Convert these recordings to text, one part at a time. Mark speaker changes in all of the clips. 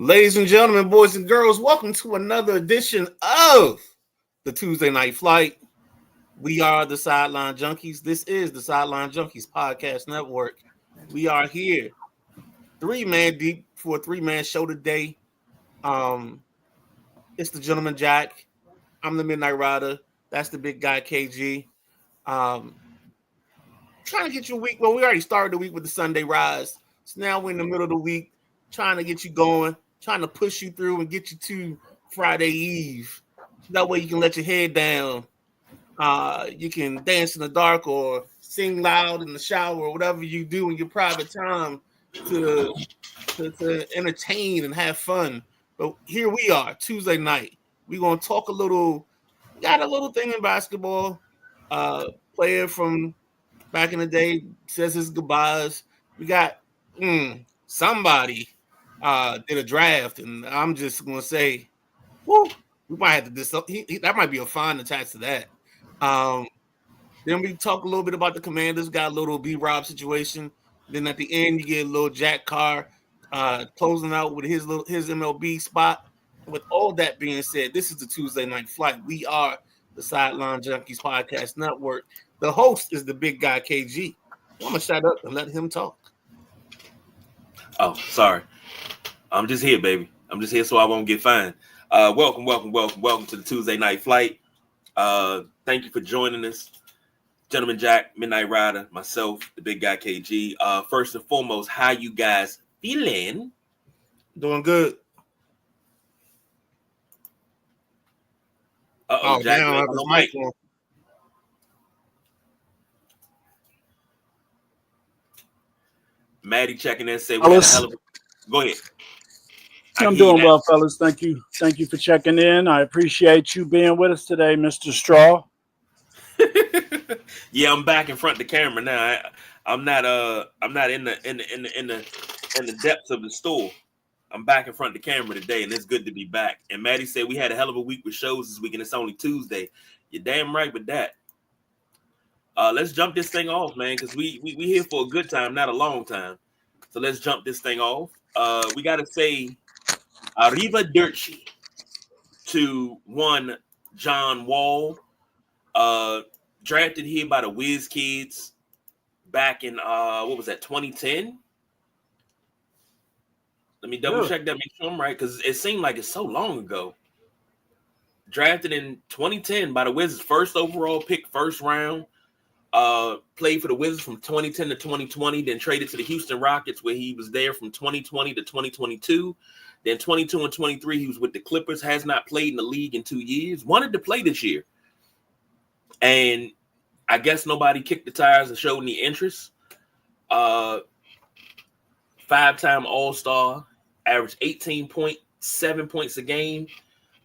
Speaker 1: Ladies and gentlemen, boys and girls, welcome to another edition of the Tuesday Night Flight. We are the Sideline Junkies. This is the Sideline Junkies Podcast Network. We are here, 3-man deep for a 3-man show today. It's the Gentleman Jack. I'm the Midnight Rider. That's the big guy KG. Trying to get you a week. Well, we already started the week with the Sunday Rise. So now we're in the middle of the week, trying to get you going, trying to push you through and get you to Friday Eve. That way you can let your head down. You can dance in the dark or sing loud in the shower or whatever you do in your private time to entertain and have fun. But here we are, Tuesday night. We're going to talk a little, got a little thing in basketball. Player from back in the day says his goodbyes. We got somebody did a draft, and I'm just going to say, whoo, we might have to that might be a fine attached to that. Then we talk a little bit about the Commanders, got a little B-Rob situation. Then at the end, you get a little Jack Carr closing out with his MLB spot. With all that being said, this is the Tuesday Night Flight. We are the Sideline Junkies Podcast Network. The host is the big guy, KG. I'm going to shut up and let him talk.
Speaker 2: Oh, sorry. I'm just here, baby. I'm just here so I won't get fined. Welcome to the Tuesday Night Flight. Thank you for joining us. Gentleman Jack, Midnight Rider, myself, the big guy KG. First and foremost, how you guys feeling?
Speaker 1: Doing good.
Speaker 2: Jack,
Speaker 1: damn, I have his mic on.
Speaker 2: Maddie checking in, say we had a hell of a... Go ahead.
Speaker 3: I'm doing well, fellas. Thank you for checking in. I appreciate you being with us today, Mr. Straw.
Speaker 2: Yeah, I'm back in front of the camera now. I'm not in the depths of the store. I'm back in front of the camera today, and it's good to be back. And Maddie said we had a hell of a week with shows this week, and it's only Tuesday. You're damn right with that. Let's jump this thing off, man, because we here for a good time, not a long time. So let's jump this thing off. We got to say arrivederci to one John Wall, drafted here by the Whiz Kids back in, 2010? Let me double check that, make sure I'm right, because it seemed like it's so long ago. Drafted in 2010 by the Wizards, first overall pick, first round. Played for the Wizards from 2010 to 2020, then traded to the Houston Rockets, where he was there from 2020 to 2022. Then 22 and 23, he was with the Clippers, has not played in the league in 2 years, wanted to play this year. And I guess nobody kicked the tires and showed any interest. 5-time All-Star, averaged 18.7 points a game,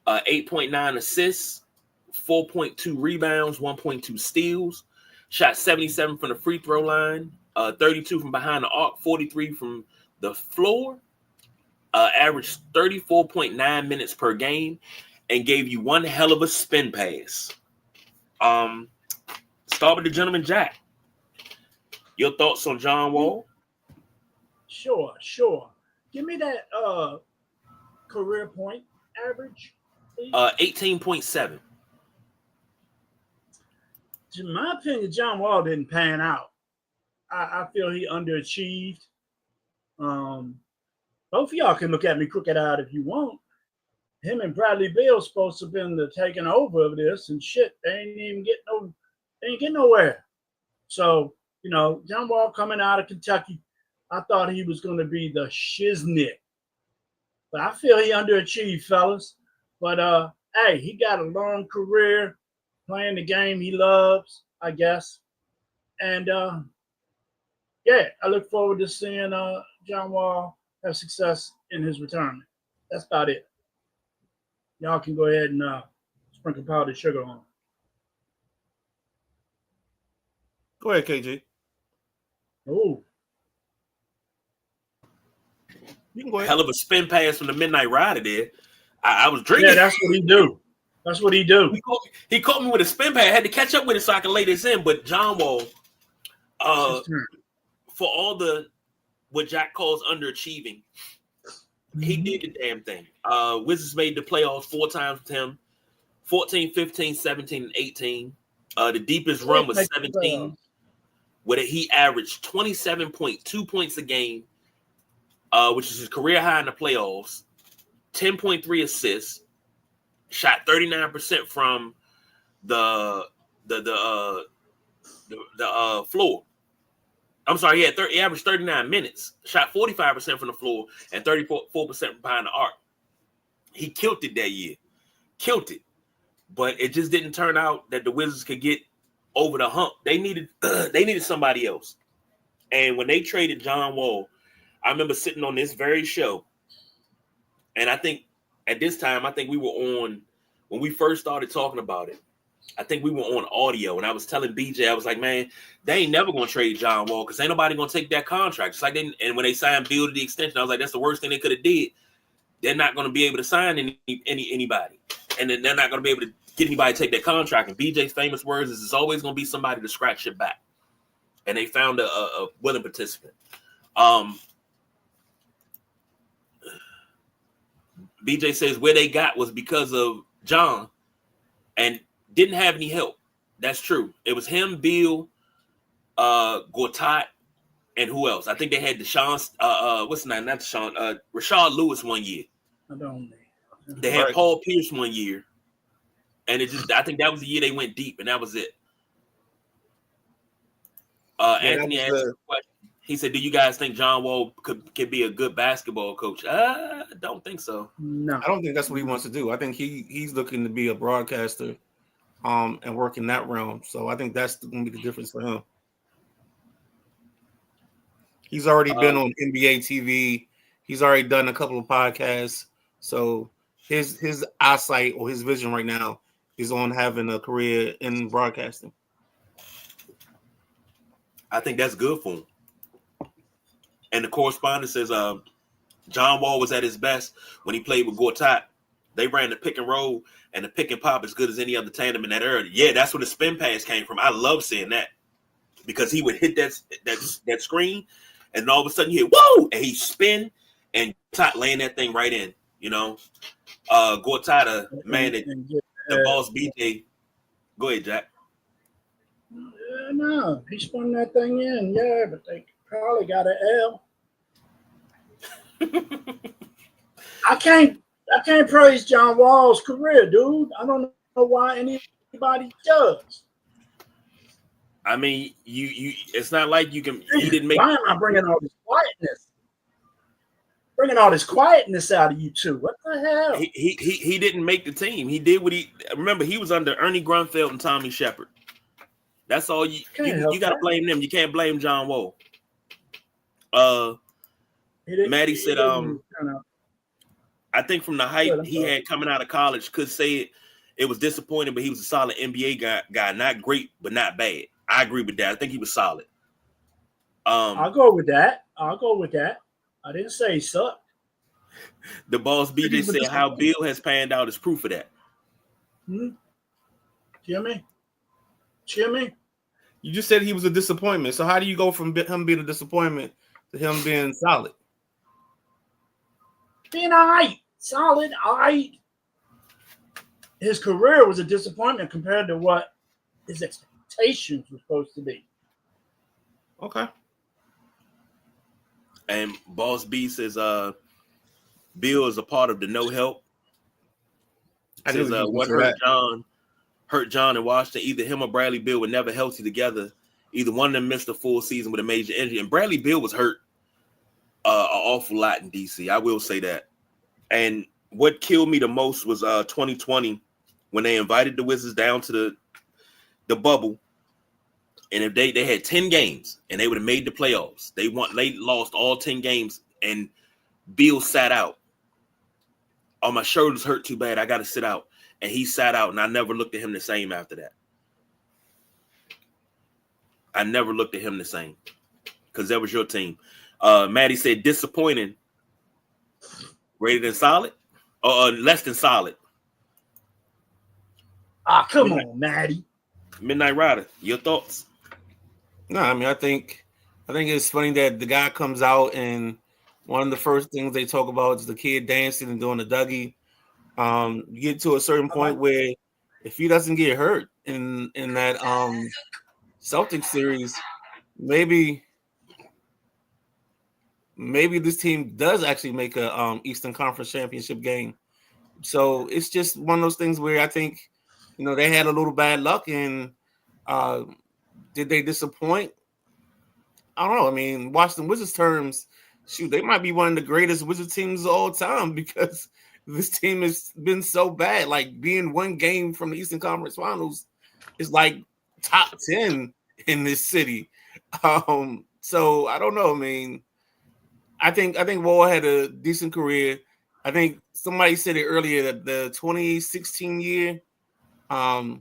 Speaker 2: 8.9 assists, 4.2 rebounds, 1.2 steals. Shot 77 from the free throw line, 32 from behind the arc, 43 from the floor. Averaged 34.9 minutes per game, and gave you one hell of a spin pass. Start with the Gentleman Jack. Your thoughts on John Wall?
Speaker 3: Sure. Give me that career point average, please.
Speaker 2: 18.7.
Speaker 3: In my opinion, John Wall didn't pan out. I feel he underachieved. Both of y'all can look at me crooked-eyed if you want. Him and Bradley Beal supposed to have been the taking over of this, and shit, they ain't get nowhere. So, John Wall coming out of Kentucky, I thought he was going to be the shiznit. But I feel he underachieved, fellas. But, hey, he got a long career playing the game he loves, I guess. And, I look forward to seeing John Wall have success in his retirement. That's about it. Y'all can go ahead and sprinkle powdered sugar on.
Speaker 1: Go ahead, KG.
Speaker 3: Oh.
Speaker 1: You can go ahead.
Speaker 2: Hell of a spin pass from the Midnight Rider there. I was drinking.
Speaker 3: Yeah, that's what he do.
Speaker 2: He caught me with a spin pass. I had to catch up with it so I could lay this in. But John Wall, for all the what Jack calls underachieving, He did the damn thing. Wizards made the playoffs 4 times with him. 14, 15, 17, and 18. The deepest run was 17, where he averaged 27.2 points a game, which is his career high in the playoffs. 10.3 assists. Shot 39% from the floor. I'm sorry, he averaged 39 minutes. Shot 45% from the floor and 34% behind the arc. He killed it that year. Killed it. But it just didn't turn out that the Wizards could get over the hump. They needed somebody else. And when they traded John Wall, I remember sitting on this very show. And I think at this time, we were on, when we first started talking about it, I think we were on audio. And I was telling BJ, I was like, man, they ain't never going to trade John Wall because ain't nobody going to take that contract. It's like and when they signed Bill to the extension, I was like, that's the worst thing they could have did. They're not going to be able to sign anybody. And then they're not going to be able to get anybody to take that contract. And BJ's famous words is, it's always going to be somebody to scratch your back. And they found a willing participant. BJ says where they got was because of John and didn't have any help. That's true. It was him, Bill, Gortat, and who else? I think they had Deshaun, what's his name? Not Deshaun, Rashard Lewis one year.
Speaker 3: I don't know.
Speaker 2: They had Paul Pierce one year. And I think that was the year they went deep, and that was it. Anthony asked a question. He said, do you guys think John Wall could be a good basketball coach? I don't think so.
Speaker 3: No.
Speaker 1: I don't think that's what he wants to do. I think he's looking to be a broadcaster and work in that realm. So I think that's going to be the difference for him. He's already been on NBA TV. He's already done a couple of podcasts. So his eyesight or his vision right now is on having a career in broadcasting.
Speaker 2: I think that's good for him. And the correspondent says John Wall was at his best when he played with Gortat. They ran the pick and roll and the pick and pop as good as any other tandem in that era. Yeah, that's where the spin pass came from. I love seeing that because he would hit that screen and all of a sudden you hear, whoa, and he spin and Gortat laying that thing right in, you know. Gortat, man, the boss BJ. Go ahead, Jack.
Speaker 3: No, he spun that thing in, yeah, but they probably got an L. I can't praise John Wall's career, dude. I don't know why anybody does.
Speaker 2: I mean, you it's not like you can. He didn't make.
Speaker 3: Why am I bringing all this quietness? Bringing all this quietness out of you two. What the hell?
Speaker 2: He didn't make the team. He did what he. Remember, he was under Ernie Grunfeld and Tommy Shepard. That's all you got to blame them. You can't blame John Wall. Maddie said, I think from the hype he had coming out of college, could say it was disappointing, but he was a solid NBA guy. Not great, but not bad. I agree with that. I think he was solid.
Speaker 3: I'll go with that. I didn't say he sucked.
Speaker 2: The boss BJ said how Bill has panned out is proof of that.
Speaker 3: Jimmy?
Speaker 1: You just said he was a disappointment. So how do you go from him being a disappointment to him being solid?
Speaker 3: Being all right. Solid, all right. His career was a disappointment compared to what his expectations were supposed to be.
Speaker 1: Okay.
Speaker 2: And Boss B says Bill is a part of the no help. Says what hurt John in Washington, either him or Bradley Beal were never healthy together. Either one of them missed a full season with a major injury. And Bradley Beal was hurt an awful lot in DC. I will say that. And what killed me the most was 2020 when they invited the Wizards down to the bubble. And if they had 10 games and they would have made the playoffs, they lost all 10 games and Beal sat out. Oh, my shoulders hurt too bad. I got to sit out. And he sat out, and I never looked at him the same after that. I never looked at him the same because that was your team. Maddie said disappointing. Rated than solid or less than solid?
Speaker 3: Come on, Maddie.
Speaker 2: Midnight Rider, your thoughts?
Speaker 1: No, I mean, I think it's funny that the guy comes out and one of the first things they talk about is the kid dancing and doing the Dougie. You get to a certain point where if he doesn't get hurt in that Celtics series, maybe this team does actually make a Eastern Conference championship game. So it's just one of those things where I think, they had a little bad luck, and did they disappoint? I don't know. I mean, Washington Wizards terms, shoot, they might be one of the greatest Wizard teams of all time because this team has been so bad. Like, being one game from the Eastern Conference Finals is like top 10 in this city. So I don't know. I mean, I think Wall had a decent career. I think somebody said it earlier that the 2016 year, I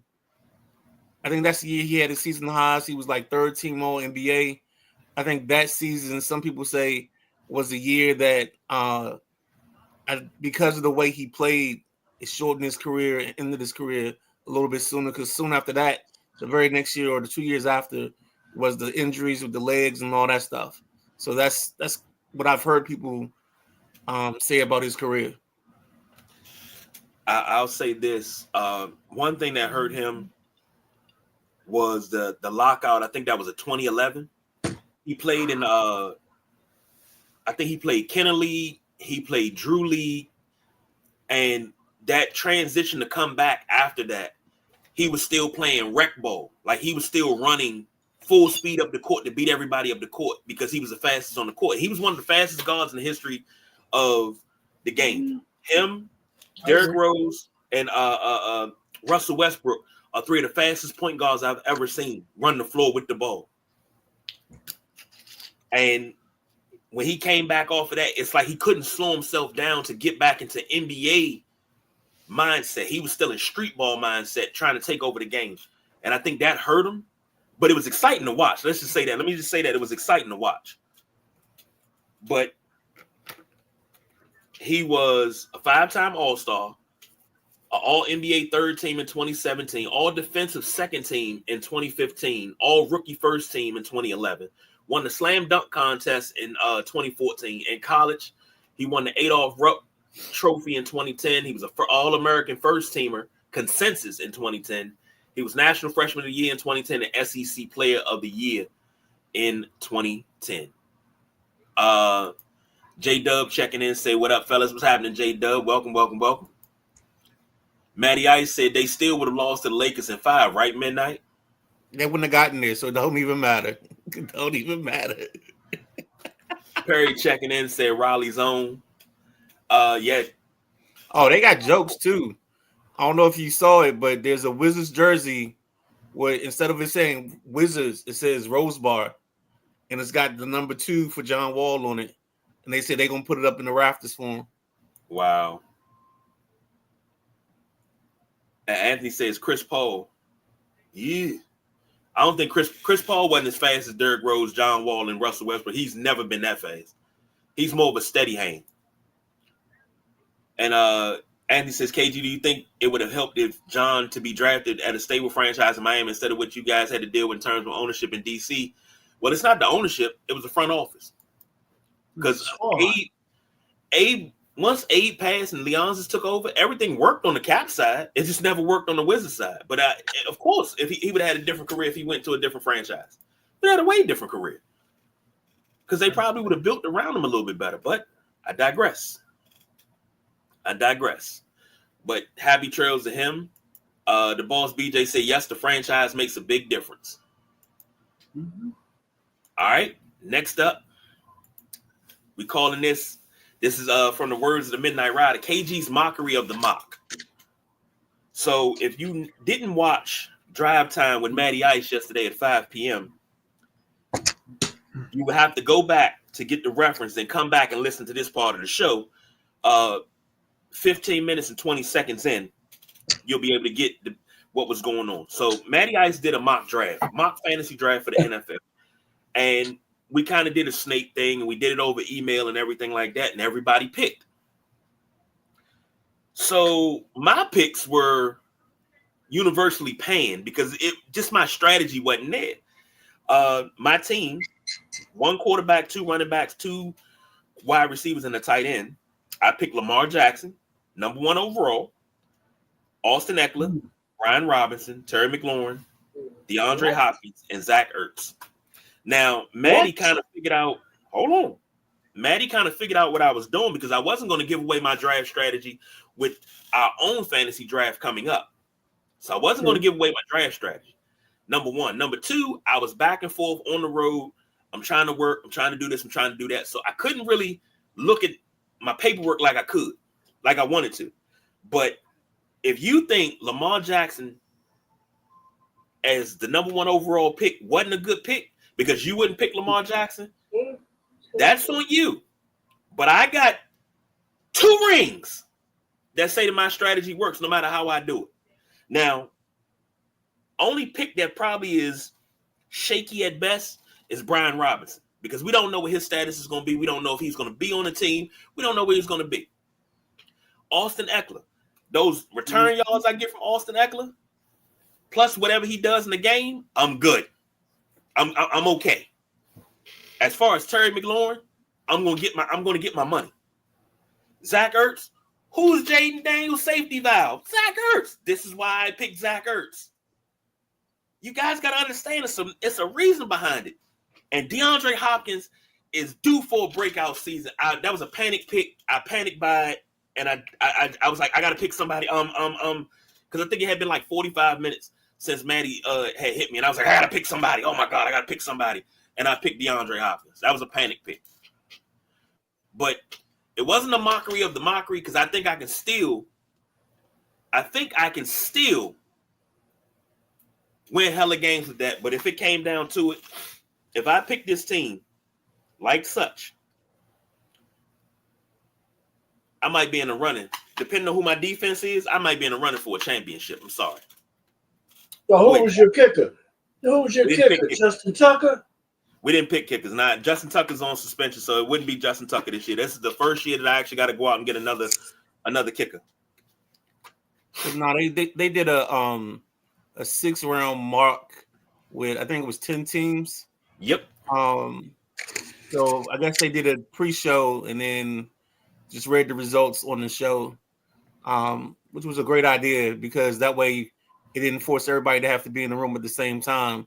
Speaker 1: think that's the year he had his season highs. He was like third team All NBA. I think that season, some people say, was the year that because of the way he played, it shortened his career and ended his career a little bit sooner. Because soon after that, the very next year or the 2 years after, was the injuries with the legs and all that stuff. So that's what I've heard people say about his career.
Speaker 2: I'll say this. One thing that hurt him was the lockout. I think that was a 2011. He played in I think he played Kenner League, he played Drew League, and that transition to come back after that, he was still playing rec ball. Like, he was still running full speed up the court to beat everybody up the court because he was the fastest on the court. He was one of the fastest guards in the history of the game. Him, Derrick Rose, and Russell Westbrook are three of the fastest point guards I've ever seen run the floor with the ball. And when he came back off of that, it's like he couldn't slow himself down to get back into NBA mindset. He was still in street ball mindset, trying to take over the games. And I think that hurt him. But it was exciting to watch. Let's just say that. Let me just say that it was exciting to watch. But he was a 5-time All-Star, an All-NBA third team in 2017, All-Defensive second team in 2015, All-Rookie first team in 2011. Won the Slam Dunk contest in 2014. In college, he won the Adolph Rupp Trophy in 2010. He was an All-American first teamer, consensus in 2010. He was National Freshman of the Year in 2010 and SEC Player of the Year in 2010. J-Dub checking in, say, what up, fellas? What's happening, J-Dub? Welcome. Matty Ice said they still would have lost to the Lakers in 5, right, Midnight?
Speaker 1: They wouldn't have gotten there, so it don't even matter. It don't even matter.
Speaker 2: Perry checking in, said Raleigh's own. Yeah.
Speaker 1: Oh, they got jokes, too. I don't know if you saw it, but there's a Wizards jersey where instead of it saying Wizards, it says Rose Bar. And it's got the number 2 for John Wall on it. And they said they're going to put it up in the rafters for him.
Speaker 2: Wow. And Anthony says Chris Paul. Yeah. I don't think Chris Paul wasn't as fast as Derrick Rose, John Wall, and Russell Westbrook. He's never been that fast. He's more of a steady hand. And Andy says, KG, do you think it would have helped if John to be drafted at a stable franchise in Miami instead of what you guys had to deal with in terms of ownership in DC? Well, it's not the ownership. It was the front office. Because once Abe passed and Leonsis took over, everything worked on the Cap side. It just never worked on the Wizards side. But of course, if he would have had a different career if he went to a different franchise. He had a way different career. Because they probably would have built around him a little bit better. But I digress. But happy trails to him. The boss BJ said, yes, the franchise makes a big difference. Mm-hmm. All right. Next up, we calling this is from the words of the Midnight Rider, KG's Mockery of the Mock. So if you didn't watch Drive Time with Matty Ice yesterday at 5 p.m., you would have to go back to get the reference and come back and listen to this part of the show. 15 minutes and 20 seconds in, you'll be able to get what was going on. So Matty Ice did a mock fantasy draft for the NFL. And we kind of did a snake thing, and we did it over email and everything like that, and everybody picked. So my picks were universally panned because my strategy wasn't there. My team, 1 quarterback, 2 running backs, 2 wide receivers and the tight end, I picked Lamar Jackson, number 1 overall, Austin Eckler, Brian Robinson, Terry McLaurin, DeAndre Hopkins, and Zach Ertz. Now, Maddie kind of figured out, Maddie kind of figured out what I was doing because I wasn't going to give away my draft strategy with our own fantasy draft coming up. So I wasn't going to give away my draft strategy. Number 1. Number 2, I was back and forth on the road. I'm trying to work. I'm trying to do this. I'm trying to do that. So I couldn't really look at my paperwork like I wanted to. But if you think Lamar Jackson as the number 1 overall pick wasn't a good pick because you wouldn't pick Lamar Jackson, that's on you. But I got 2 rings that say that my strategy works no matter how I do it. Now, only pick that probably is shaky at best is Brian Robinson because we don't know what his status is going to be. We don't know if he's going to be on the team. We don't know where he's going to be. Austin Eckler, those return yards I get from Austin Eckler, plus whatever he does in the game, I'm good. I'm okay. As far as Terry McLaurin, I'm gonna get my money. Zach Ertz, who's Jaden Daniels' safety valve? Zach Ertz. This is why I picked Zach Ertz. You guys gotta understand it's a reason behind it. And DeAndre Hopkins is due for a breakout season. That was a panic pick. I panicked by it, and I was like, I gotta pick somebody. Because I think it had been like 45 minutes since Maddie had hit me, and I was like, I gotta pick somebody. Oh my God, I gotta pick somebody. And I picked DeAndre Hopkins. That was a panic pick. But it wasn't a mockery of the mockery because I think I can still win hella games with that. But if it came down to it, if I pick this team like such, I might be in the running. Depending on who my defense is, I might be in the running for a championship. I'm sorry.
Speaker 3: So who was your kicker? Who was your kicker? Justin Tucker?
Speaker 2: We didn't pick kickers. Now, Justin Tucker's on suspension, so it wouldn't be Justin Tucker this year. This is the first year that I actually got to go out and get another kicker.
Speaker 1: No, they did a 6-round mock with I think it was 10 teams.
Speaker 2: Yep.
Speaker 1: So I guess they did a pre-show and then just read the results on the show, which was a great idea because that way it didn't force everybody to have to be in the room at the same time.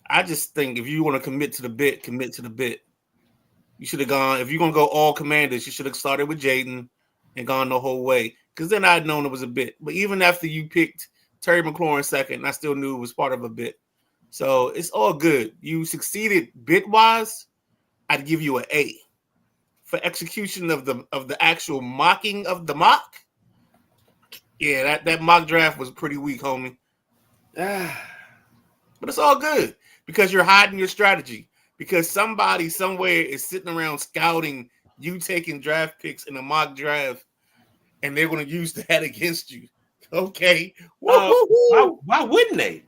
Speaker 1: I just think if you want to commit to the bit, commit to the bit. You should have gone, if you're going to go all commanders, you should have started with Jaden and gone the whole way. Because then I'd known it was a bit. But even after you picked Terry McLaurin second, I still knew it was part of a bit. So it's all good. You succeeded bit-wise, I'd give you an A. For execution of the actual mocking of the mock, yeah, that mock draft was pretty weak, homie. But it's all good. Because you're hiding your strategy. Because somebody somewhere is sitting around scouting you taking draft picks in a mock draft, and they're going to use that against you. Okay.
Speaker 2: Why wouldn't they?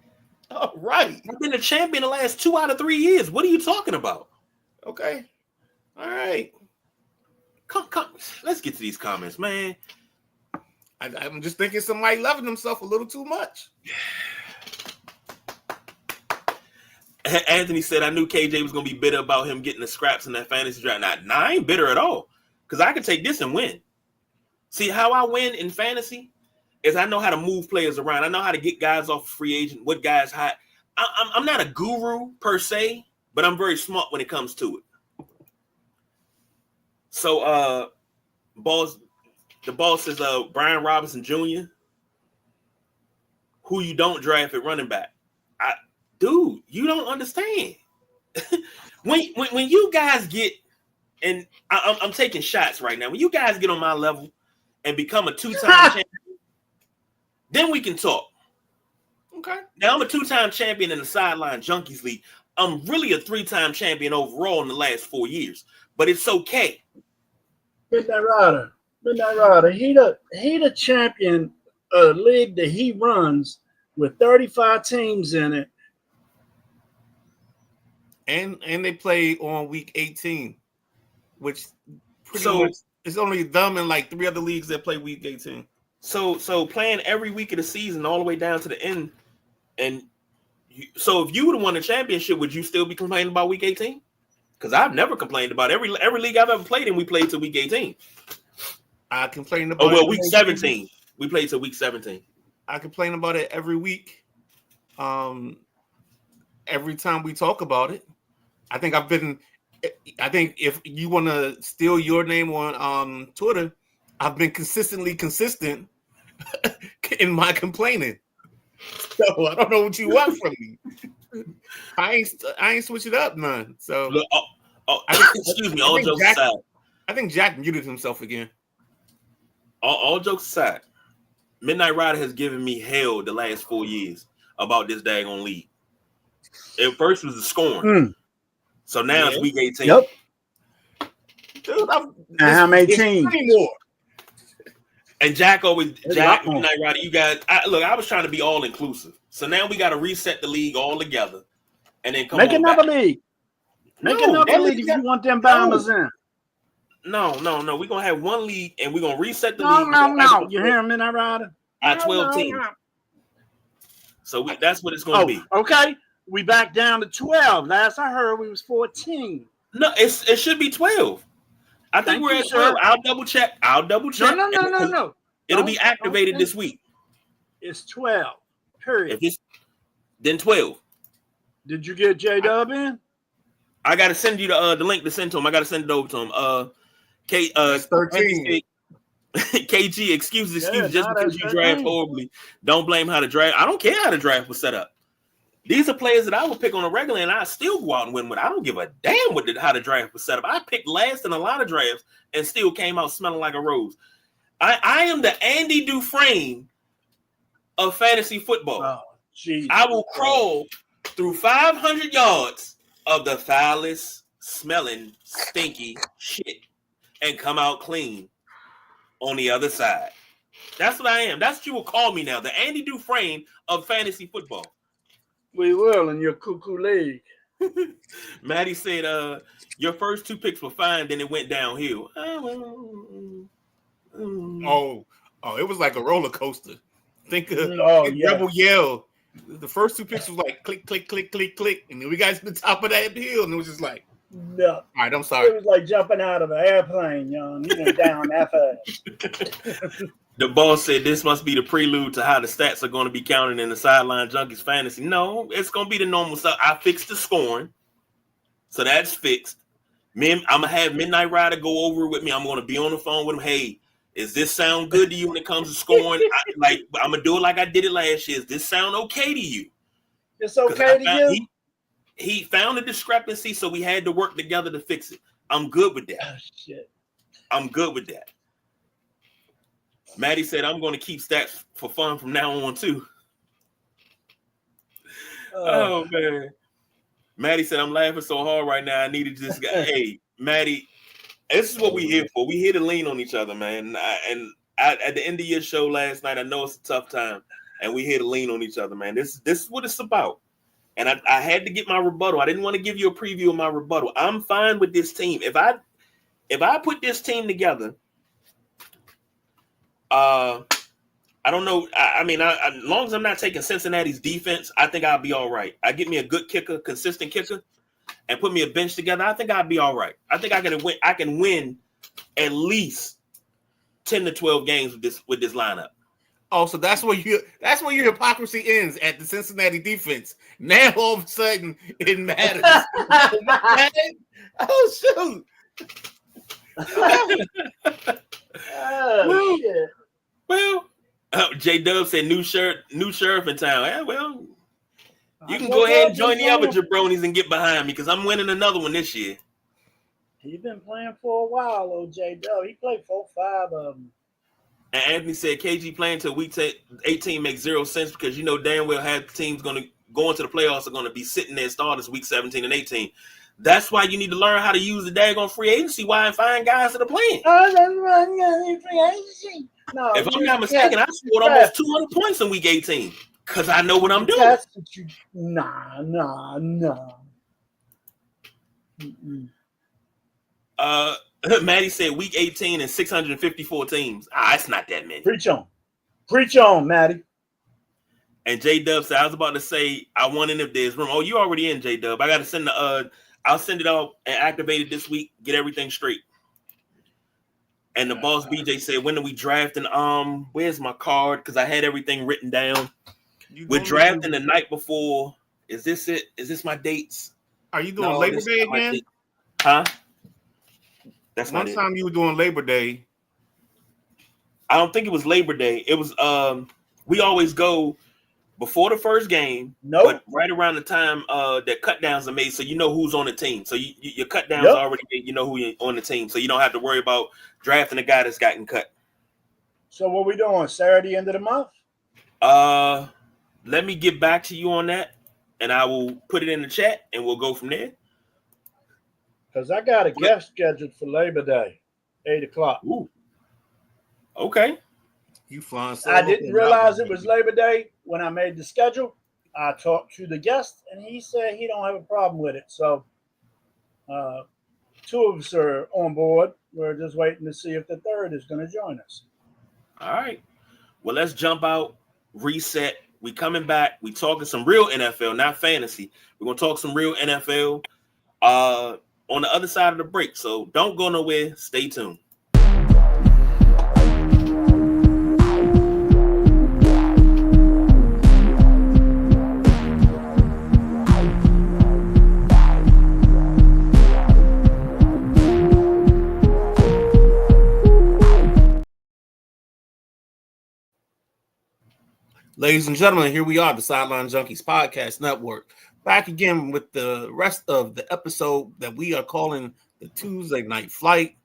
Speaker 1: All right.
Speaker 2: I've been a champion the last 2 out of 3 years. What are you talking about?
Speaker 1: Okay. All right.
Speaker 2: Come. Let's get to these comments, man.
Speaker 1: I'm just thinking somebody loving themselves a little too much.
Speaker 2: Anthony said, I knew KJ was going to be bitter about him getting the scraps in that fantasy draft. Nah, I ain't bitter at all because I can take this and win. See, how I win in fantasy is I know how to move players around. I know how to get guys off free agent, what guys hot. I'm not a guru per se, but I'm very smart when it comes to it. So, the boss says, Brian Robinson Jr., who you don't draft at running back. Dude, you don't understand. when you guys get, and I'm taking shots right now. When you guys get on my level and become a 2-time champion, then we can talk.
Speaker 1: Okay.
Speaker 2: Now I'm a 2-time champion in the Sideline Junkies League. I'm really a 3-time champion overall in the last 4 years, but it's okay.
Speaker 3: Midnight Rider. He the champion league that he runs with 35 teams in it.
Speaker 1: And they play on week 18, which pretty much it's only them and like 3 other leagues that play week 18.
Speaker 2: So playing every week of the season all the way down to the end, and so if you would have won the championship, would you still be complaining about week 18? Because I've never complained about every league I've ever played in. We played till week 18.
Speaker 1: I complained about
Speaker 2: week 17. We played till week 17.
Speaker 1: I complain about it every week. Every time we talk about it, I think if you want to steal your name on Twitter, I've been consistently consistent in my complaining. So I don't know what you want from me. I ain't switch it up none. So
Speaker 2: look, excuse me. All jokes aside,
Speaker 1: I think Jack muted himself again.
Speaker 2: All jokes aside, Midnight Rider has given me hell the last 4 years about this daggone league. At first was the scoring. So now it's week 18.
Speaker 3: Yep.
Speaker 1: Dude,
Speaker 3: I'm 18.
Speaker 1: More.
Speaker 2: And Jack, Midnight Rider, you guys, I was trying to be all inclusive. So now we got to reset the league all together and then
Speaker 3: make another league. Make another league if you want them bombers in.
Speaker 2: No. We're going to have one league and we're going to reset the league.
Speaker 3: No. You hear me, Midnight Rider?
Speaker 2: 12 teams. So that's what it's going to be.
Speaker 3: Okay. We back down to 12. Last I heard, we was 14.
Speaker 2: No, it should be 12. I think we're at 12. I'll double check.
Speaker 3: No.
Speaker 2: It'll be activated this week.
Speaker 3: It's 12. Period.
Speaker 2: Then 12.
Speaker 3: Did you get J-Dub in?
Speaker 2: I got to send you the link to send to him. I got to send it over to him.
Speaker 1: 13.
Speaker 2: KG, excuses just because you draft horribly. Don't blame how the draft. I don't care how the draft was set up. These are players that I would pick on a regular, and I still go out and win with. I don't give a damn how the draft was set up. I picked last in a lot of drafts and still came out smelling like a rose. I am the Andy Dufresne of fantasy football.
Speaker 3: Oh, geez.
Speaker 2: I will crawl through 500 yards of the foulest, smelling, stinky shit and come out clean on the other side. That's what I am. That's what you will call me now, the Andy Dufresne of fantasy football.
Speaker 3: We will in your cuckoo league.
Speaker 2: Maddie said, your first 2 picks were fine, then it went downhill.
Speaker 1: Oh, it was like a roller coaster. Think of Rebel Yell. The first 2 picks was like click, click, click, click, click. And then we got to the top of that hill, and it was just like,
Speaker 3: no.
Speaker 1: All right, I'm sorry.
Speaker 3: It was like jumping out of an airplane, young. You went down that fast.
Speaker 2: The boss said this must be the prelude to how the stats are going to be counted in the Sideline Junkies fantasy. No, it's going to be the normal stuff. I fixed the scoring, so that's fixed. I'm going to have Midnight Rider go over it with me. I'm going to be on the phone with him. Hey, does this sound good to you when it comes to scoring? I'm going to do it like I did it last year. Does this sound okay to you?
Speaker 3: It's okay to you?
Speaker 2: He found a discrepancy, so we had to work together to fix it. I'm good with that.
Speaker 3: Oh, shit.
Speaker 2: I'm good with that. Maddie said, I'm going to keep stats for fun from now on, too. Oh, man. Maddie said, I'm laughing so hard right now. I needed this guy. Hey, Maddie, this is what we here for. We here to lean on each other, man. At the end of your show last night, I know it's a tough time, and we here to lean on each other, man. This is what it's about. And I had to get my rebuttal. I didn't want to give you a preview of my rebuttal. I'm fine with this team. If I put this team together, I don't know. I mean, as long as I'm not taking Cincinnati's defense, I think I'll be all right. I get me a good kicker, consistent kicker, and put me a bench together. I think I'll be all right. I think I can win at least 10 to 12 games with this lineup.
Speaker 1: Oh, so that's where your hypocrisy ends, at the Cincinnati defense. Now all of a sudden it matters. Oh shoot.
Speaker 2: Well, J Dub said new sheriff in town. Yeah, well, you can go ahead and join the other jabronis and get behind me because I'm winning another one this year.
Speaker 3: He's been playing for a while, old J Dub. He played 4-5 of them.
Speaker 2: And Anthony said KG playing till week 18 makes zero sense because you know damn well half the teams going to go into the playoffs are going to be sitting there starters week 17 and 18. That's why you need to learn how to use the daggone free agency. Why and find guys that are playing.
Speaker 3: Oh, that's right, free agency. No,
Speaker 2: if I'm not mistaken, I scored almost 200 points in week 18 because I know what I'm doing.
Speaker 3: That's what you. Nah.
Speaker 2: Maddie said week 18 and 654 teams. It's not that many.
Speaker 3: Preach on, Maddie.
Speaker 2: And J Dub said, I was about to say I won in if there's room. Oh, you already in, J Dub. I got to send I'll send it out and activate it this week. Get everything straight. And the boss BJ said, when are we drafting? Where's my card? Because I had everything written down. We're drafting the night before. Is this it? Is this my dates?
Speaker 1: Are you doing Labor Day again?
Speaker 2: Huh? That's
Speaker 1: one time you were doing Labor Day.
Speaker 2: I don't think it was Labor Day. It was we always go before the first game, but right around the time that cut downs are made, so you know who's on the team. So your cut downs are already made, you know who on the team, so you don't have to worry about drafting a guy that's gotten cut.
Speaker 3: So what we doing Saturday end of the month?
Speaker 2: Let me get back to you on that, and I will put it in the chat, and we'll go from there.
Speaker 3: Because I got a guest scheduled for Labor Day, 8:00.
Speaker 2: Ooh. Okay.
Speaker 1: You flying?
Speaker 3: I didn't realize it was Labor Day when I made the schedule. I talked to the guest, and he said he don't have a problem with it. So, two of us are on board. We're just waiting to see if the third is going to join us.
Speaker 2: All right. Well, let's jump out, reset. We coming back. We talking some real NFL, not fantasy. We're gonna talk some real NFL on the other side of the break. So don't go nowhere. Stay tuned.
Speaker 1: Ladies and gentlemen, here we are, the Sideline Junkies Podcast Network, back again with the rest of the episode that we are calling the Tuesday Night Flight.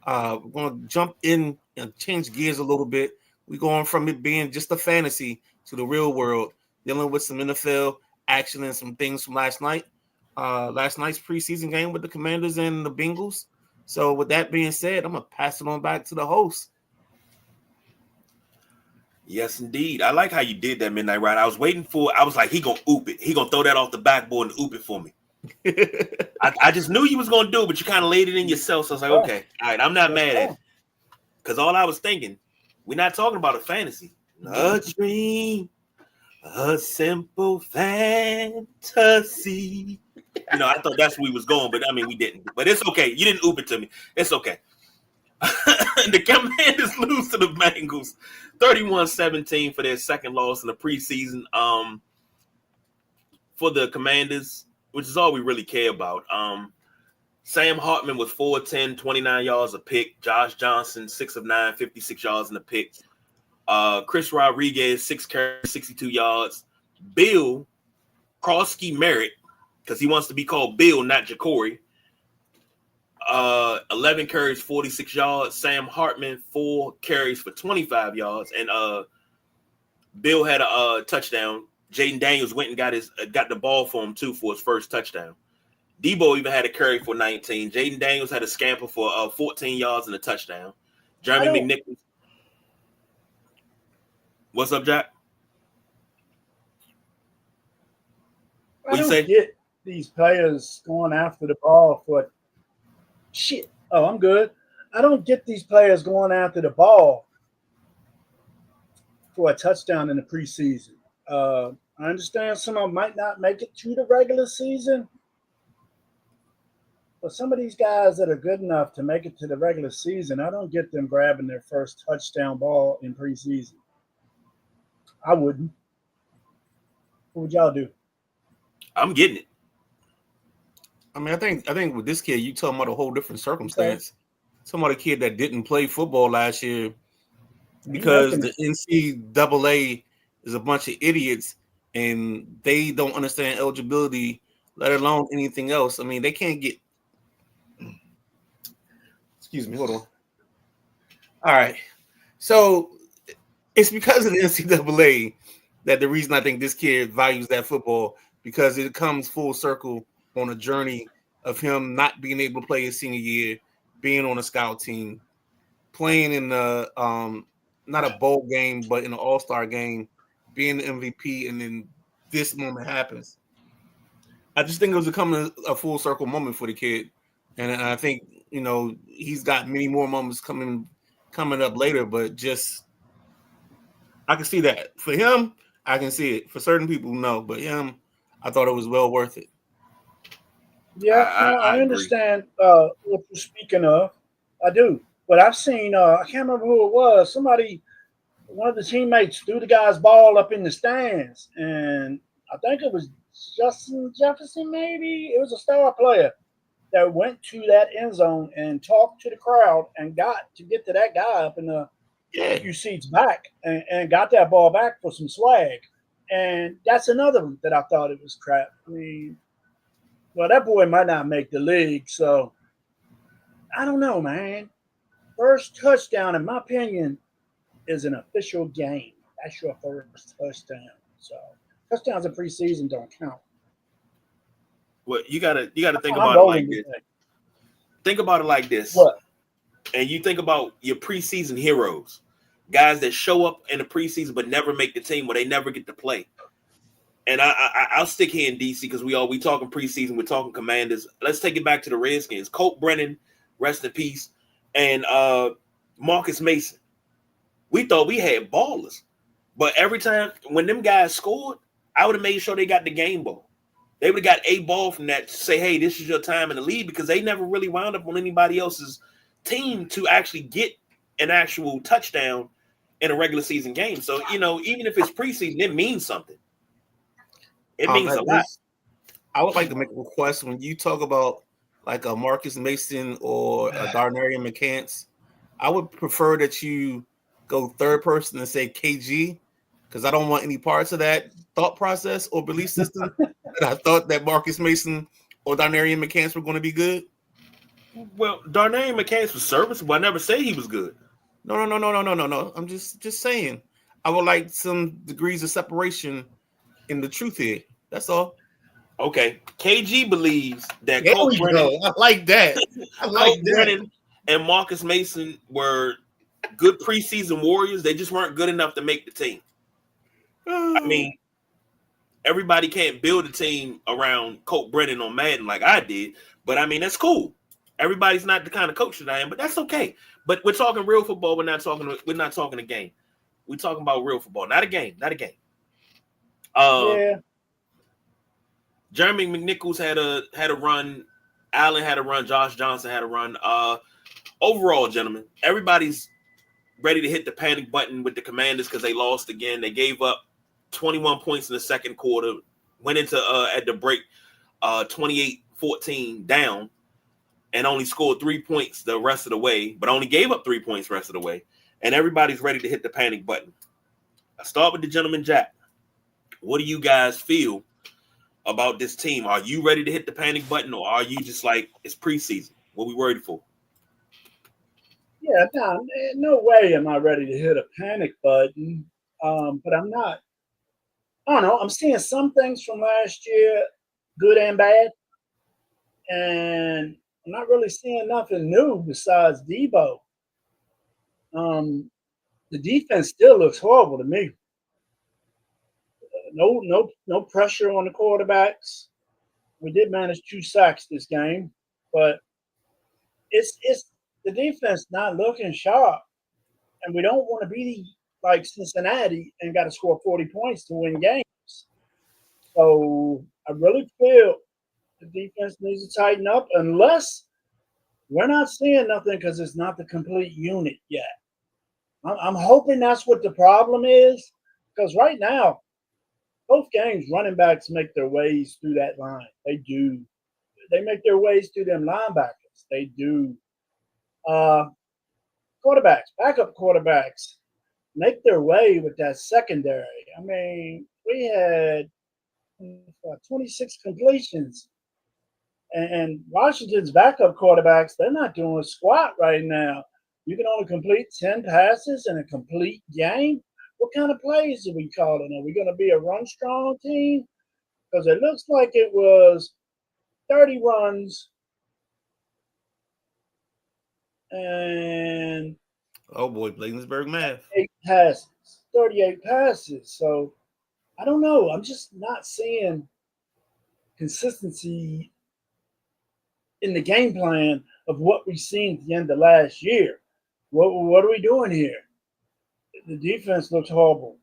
Speaker 1: We're going to jump in and change gears a little bit. We're going from it being just a fantasy to the real world, dealing with some NFL action and some things from last night. Last night's preseason game with the Commanders and the Bengals. So with that being said, I'm going to pass it on back to the host.
Speaker 2: Yes, indeed. I like how you did that Midnight Ride. I was waiting for. I was like, he gonna oop it. He gonna throw that off the backboard and oop it for me. I just knew you was gonna do it, but you kind of laid it in yourself. So I was like, okay, all right, I'm not mad at it. Because all I was thinking, we're not talking about a fantasy, a dream, a simple fantasy. You know, I thought that's where we was going, but I mean, we didn't. But it's okay. You didn't oop it to me. It's okay. The Commanders lose to the Bengals 31-17 for their second loss in the preseason. For the Commanders, which is all we really care about. Sam Hartman was 4-10, 29 yards a pick. Josh Johnson, 6 of 9, 56 yards in the pick. Chris Rodriguez, 6 carries, 62 yards. Bill Krosky Merritt, because he wants to be called Bill, not Jacory. 11 carries, 46 yards. Sam Hartman, 4 carries for 25 yards. And Bill had a touchdown. Jaden Daniels went and got the ball for him, too, for his first touchdown. Debo even had a carry for 19. Jaden Daniels had a scamper for 14 yards and a touchdown. Jeremy McNichols. What's up, Jack?
Speaker 3: What you say? Get these players going after the ball for shit. Oh, I'm good. I don't get these players going after the ball for a touchdown in the preseason. I understand some of them might not make it to the regular season, but some of these guys that are good enough to make it to the regular season, I don't get them grabbing their first touchdown ball in preseason. I wouldn't. What would y'all do?
Speaker 2: I'm getting it.
Speaker 1: I mean, I think with this kid, you talking about a whole different circumstance. Talking about a kid that didn't play football last year because the NCAA is a bunch of idiots and they don't understand eligibility, let alone anything else. I mean, they can't get. Excuse me, hold on. All right, so it's because of the NCAA that the reason I think this kid values that football, because it comes full circle on a journey of him not being able to play his senior year, being on a scout team, playing in the not a bowl game, but in an all-star game, being the MVP, and then this moment happens. I just think it was becoming a full circle moment for the kid. And I think, you know, he's got many more moments coming up later, but just I can see that. For him, I can see it. For certain people, no. But him, I thought it was well worth it.
Speaker 3: Yeah, no,
Speaker 2: I
Speaker 3: I
Speaker 2: agree.
Speaker 3: understand what you're speaking of. I do. But I've seen, I can't remember who it was. Somebody, one of the teammates threw the guy's ball up in the stands. And I think it was Justin Jefferson, maybe. It was a star player that went to that end zone and talked to the crowd and got to get to that guy up in the
Speaker 1: Yeah.
Speaker 3: few seats back and got that ball back for some swag. And that's another one that I thought it was crap. I mean, well, that boy might not make the league, so I don't know, man. First touchdown, in my opinion, is an official game. That's your first touchdown. So touchdowns in preseason don't count.
Speaker 2: Well, you gotta think
Speaker 3: I'm
Speaker 2: about it
Speaker 3: rolling
Speaker 2: like
Speaker 3: with
Speaker 2: this.
Speaker 3: that.
Speaker 2: Think about it like this,
Speaker 3: What?
Speaker 2: and you think about your preseason heroes, guys that show up in the preseason but never make the team, or they never get to play. And I'll stick here in DC because we talking preseason, we're talking Commanders. Let's take it back to the Redskins. Colt Brennan, rest in peace, and Marcus Mason. We thought we had ballers, but every time when them guys scored, I would have made sure they got the game ball. They would have got a ball from that to say, "Hey, this is your time in the league," because they never really wound up on anybody else's team to actually get an actual touchdown in a regular season game. So even if it's preseason, it means something. It means a
Speaker 1: At
Speaker 2: lot.
Speaker 1: least I would like to make a request when you talk about like a Marcus Mason or a Darnarian McCants. I would prefer that you go third person and say KG because I don't want any parts of that thought process or belief system that I thought that Marcus Mason or Darnarian McCants were going to be good.
Speaker 2: Well, Darnay McCants was serviceable. I never said he was good.
Speaker 1: No. I'm just saying. I would like some degrees of separation in the truth here. That's all.
Speaker 2: Okay, KG believes that
Speaker 1: There we go. I like that. I like
Speaker 2: Colt
Speaker 1: that.
Speaker 2: Brennan, and Marcus Mason were good preseason warriors. They just weren't good enough to make the team. I mean, everybody can't build a team around Colt Brennan on Madden like I did, but I mean that's cool. Everybody's not the kind of coach that I am, but that's okay. But we're talking real football. We're not talking a game. We're talking about real football, not a game. Not a game. Uh,
Speaker 3: Yeah,
Speaker 2: Jeremy McNichols had a run. Allen had a run. Josh Johnson had a run. Overall, gentlemen, everybody's ready to hit the panic button with the Commanders because they lost again. They gave up 21 points in the second quarter. Went into at the break 28-14 down and only scored 3 points the rest of the way, but only gave up 3 points the rest of the way. And everybody's ready to hit the panic button. I start with the gentleman Jack. What do you guys feel about this team? Are you ready to hit the panic button, or are you just like it's preseason? What we worried for?
Speaker 3: yeah, no way am I ready to hit a panic button. But I'm not. I don't know. I'm seeing some things from last year, good and bad, and I'm not really seeing nothing new besides Debo. The defense still looks horrible to me. No pressure on the quarterbacks. We did manage 2 sacks this game, but it's the defense not looking sharp, and we don't want to be like Cincinnati and got to score 40 points to win games. So I really feel the defense needs to tighten up unless we're not seeing nothing because it's not the complete unit yet. I'm hoping that's what the problem is because right now, both games, running backs make their ways through that line. They do. They make their ways through them linebackers. They do. Uh, Quarterbacks, backup quarterbacks, make their way with that secondary. I mean, we had 26 completions, and Washington's backup quarterbacks, they're not doing squat right now. You can only complete 10 passes in a complete game. What kind of plays are we calling? Are we going to be a run strong team? Because it looks like it was 30 runs and
Speaker 1: Oh boy, Bladensburg math.
Speaker 3: 38 passes. So I don't know. I'm just not seeing consistency in the game plan of what we've seen at the end of last year. What are we doing here? The defense looks horrible.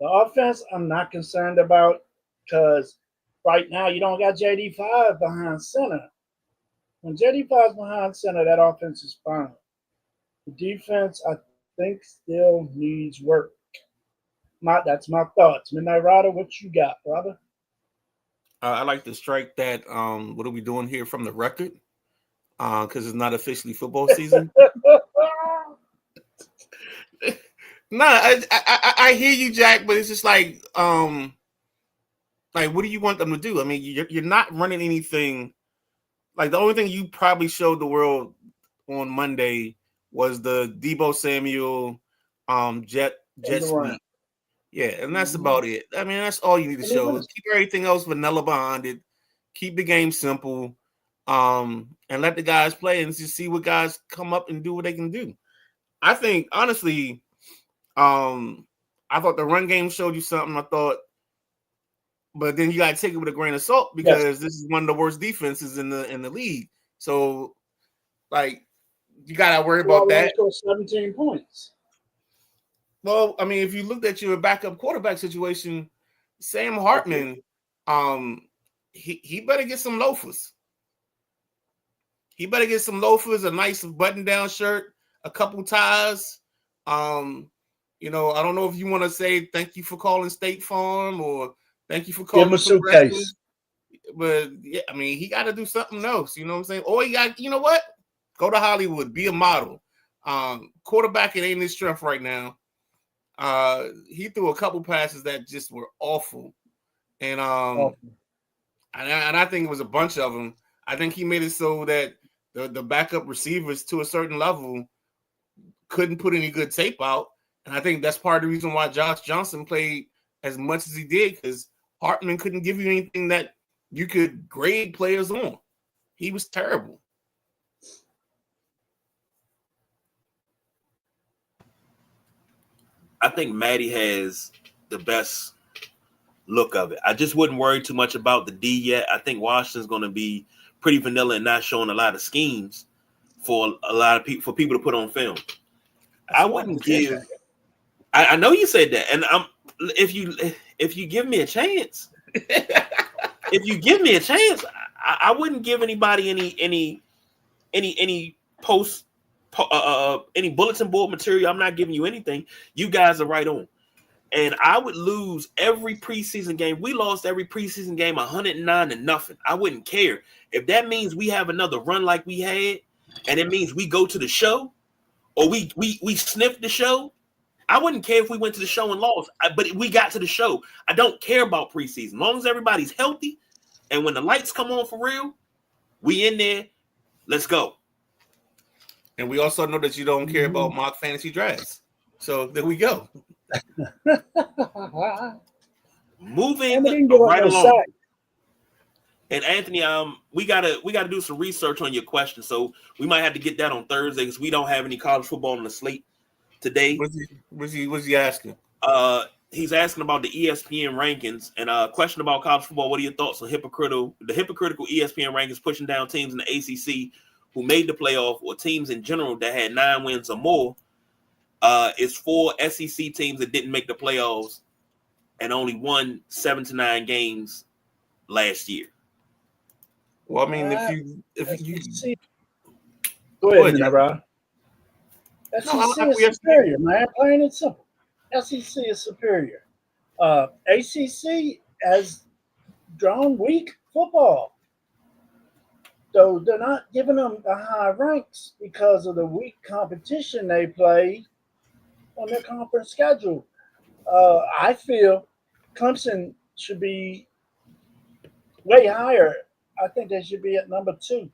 Speaker 3: The offense, I'm not concerned about because right now you don't got JD5 behind center. When JD5 is behind center, that offense is fine. The defense, I think, still needs work. That's my thoughts. Midnight Rider, what you got, brother?
Speaker 1: I like to strike that. What are we doing here from the record? Because it's not officially football season. No, I hear you, Jack, but it's just like what do you want them to do? I mean, you're not running anything. Like the only thing you probably showed the world on Monday was the Debo Samuel jet sweep. Yeah, and that's about it. I mean, that's all you need to show. Keep everything else vanilla behind it. Keep the game simple, and let the guys play and just see what guys come up and do what they can do. I think honestly, I thought the run game showed you something. I thought, but then you got to take it with a grain of salt because this is one of the worst defenses in the league. So, like, you got to worry about that.
Speaker 3: 17 points.
Speaker 1: Well, I mean, if you looked at your backup quarterback situation, Sam Hartman, he better get some loafers. He better get some loafers, a nice button-down shirt, a couple ties. You know, I don't know if you want to say thank you for calling State Farm or thank you for calling.
Speaker 3: Give him a suitcase.
Speaker 1: But yeah, I mean, he got to do something else. You know what I'm saying? Or you got, you know what? Go to Hollywood, be a model. Quarterback, it ain't his strength right now. He threw a couple passes that just were awful, and I think it was a bunch of them. I think he made it so that the backup receivers to a certain level couldn't put any good tape out, and I think that's part of the reason why Josh Johnson played as much as he did because Hartman couldn't give you anything that you could grade players on. He was terrible.
Speaker 2: I think Maddie has the best look of it. I just wouldn't worry too much about the D yet. I think Washington's going to be pretty vanilla and not showing a lot of schemes for a lot of people, for people to put on film. I wouldn't give. I know you said that, and if you give me a chance, I wouldn't give anybody any post. Any bulletin board material. I'm not giving you anything. You guys are right on. And I would lose every preseason game. We lost every preseason game 109-0. I wouldn't care. If that means we have another run like we had, and it means we go to the show, or we sniff the show, I wouldn't care if we went to the show and lost. But we got to the show. I don't care about preseason. As long as everybody's healthy, and when the lights come on for real, we in there. Let's go.
Speaker 1: And we also know that you don't care about mock fantasy drafts. So there we go.
Speaker 2: Moving right along. And Anthony, we gotta do some research on your question. So we might have to get that on Thursday because we don't have any college football on the slate today.
Speaker 1: What's he asking?
Speaker 2: He's asking about the ESPN rankings and a question about college football. What are your thoughts on the hypocritical ESPN rankings pushing down teams in the ACC who made the playoff, or teams in general that had 9 wins or more? It's 4 SEC teams that didn't make the playoffs and only won 7 to 9 games last year.
Speaker 1: Well, I mean, if you
Speaker 3: go ahead, bro. SEC is superior, man. Plain and simple. SEC is superior. ACC has drawn weak football. So they're not giving them the high ranks because of the weak competition they play on their conference schedule. I feel Clemson should be way higher. I think they should be at number 2.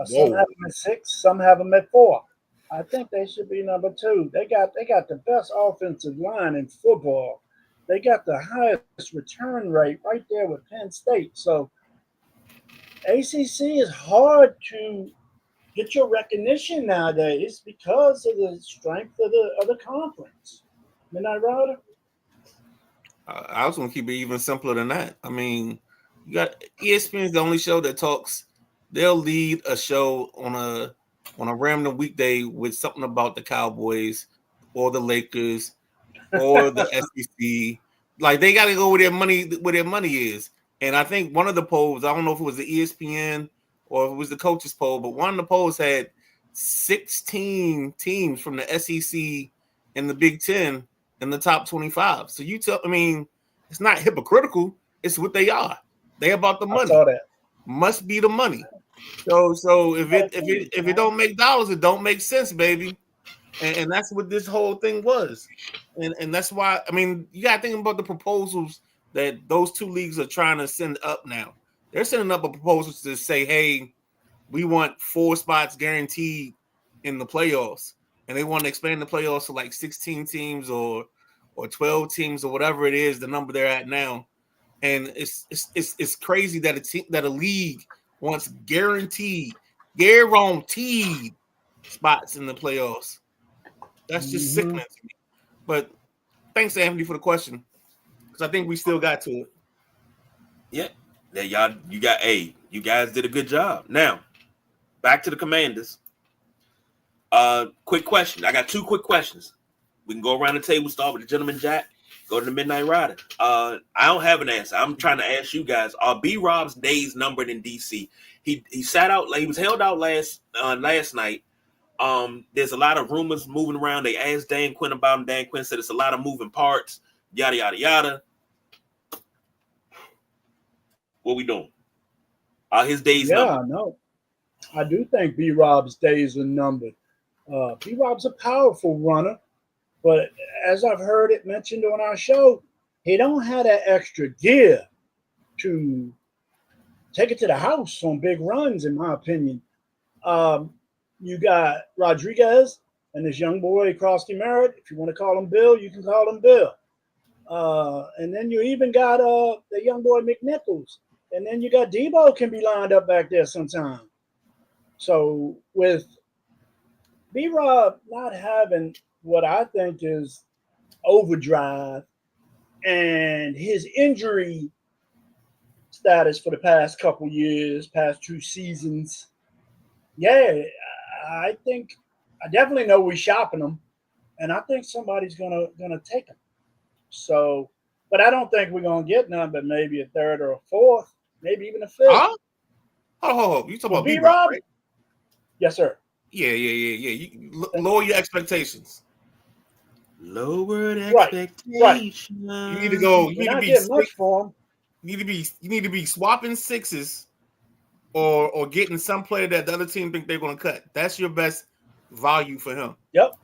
Speaker 3: Some have them at 6, some have them at 4. I think they should be number 2. They got the best offensive line in football. They got the highest return rate right there with Penn State. So ACC is hard to get your recognition nowadays because of the strength of the conference. Midnight Rider?
Speaker 1: I was going to keep it even simpler than that. I mean, you got ESPN is the only show that talks. They'll lead a show on a random weekday with something about the Cowboys or the Lakers or the SEC. Like they got to go where their money is. And I think one of the polls, I don't know if it was the ESPN or if it was the coaches poll, but one of the polls had 16 teams from the SEC and the Big Ten in the top 25. So it's not hypocritical. It's what they are. They about the money.
Speaker 3: I saw that.
Speaker 1: Must be the money. So if it don't make dollars, it don't make sense, baby. And that's what this whole thing was. And that's why, you got to think about the proposals that those two leagues are trying to send up now. They're sending up a proposal to say, hey, we want 4 spots guaranteed in the playoffs. And they want to expand the playoffs to like 16 teams or 12 teams or whatever it is, the number they're at now. And it's crazy that a league wants guaranteed spots in the playoffs. That's just sickening to me. But thanks, Anthony, for the question, because I think we still got to it.
Speaker 2: Yeah, you guys did a good job. Now, back to the Commanders. Quick question. I got 2 quick questions. We can go around the table, start with the gentleman Jack, go to the Midnight Rider. I don't have an answer. I'm trying to ask you guys, are B-Rob's days numbered in DC? He sat out, he was held out last night. There's a lot of rumors moving around. They asked Dan Quinn about him. Dan Quinn said it's a lot of moving parts, yada, yada, yada. What we doing? Are his days numbered?
Speaker 3: No. I do think B-Rob's days are numbered. B-Rob's a powerful runner, but as I've heard it mentioned on our show, he don't have that extra gear to take it to the house on big runs, in my opinion. You got Rodriguez and this young boy, Krosky Merritt. If you want to call him Bill, you can call him Bill. And then you even got the young boy McNichols. And then you got Debo can be lined up back there sometime. So with B-Rob not having what I think is overdrive and his injury status for the past couple years, past 2 seasons, I definitely know we're shopping him, and I think somebody's gonna take him. So, but I don't think we're gonna get none, but maybe a 3rd or a 4th, maybe even a 5th.
Speaker 1: Oh, you talking about
Speaker 3: B-Rob?
Speaker 1: Right?
Speaker 3: Yes, sir.
Speaker 1: Yeah. You lower your expectations.
Speaker 2: Lowered expectations.
Speaker 3: Right.
Speaker 1: You need to go. You need to be
Speaker 3: much for him.
Speaker 1: You need to be swapping 6s or getting some player that the other team think they're going to cut. That's your best value for him.
Speaker 3: Yep.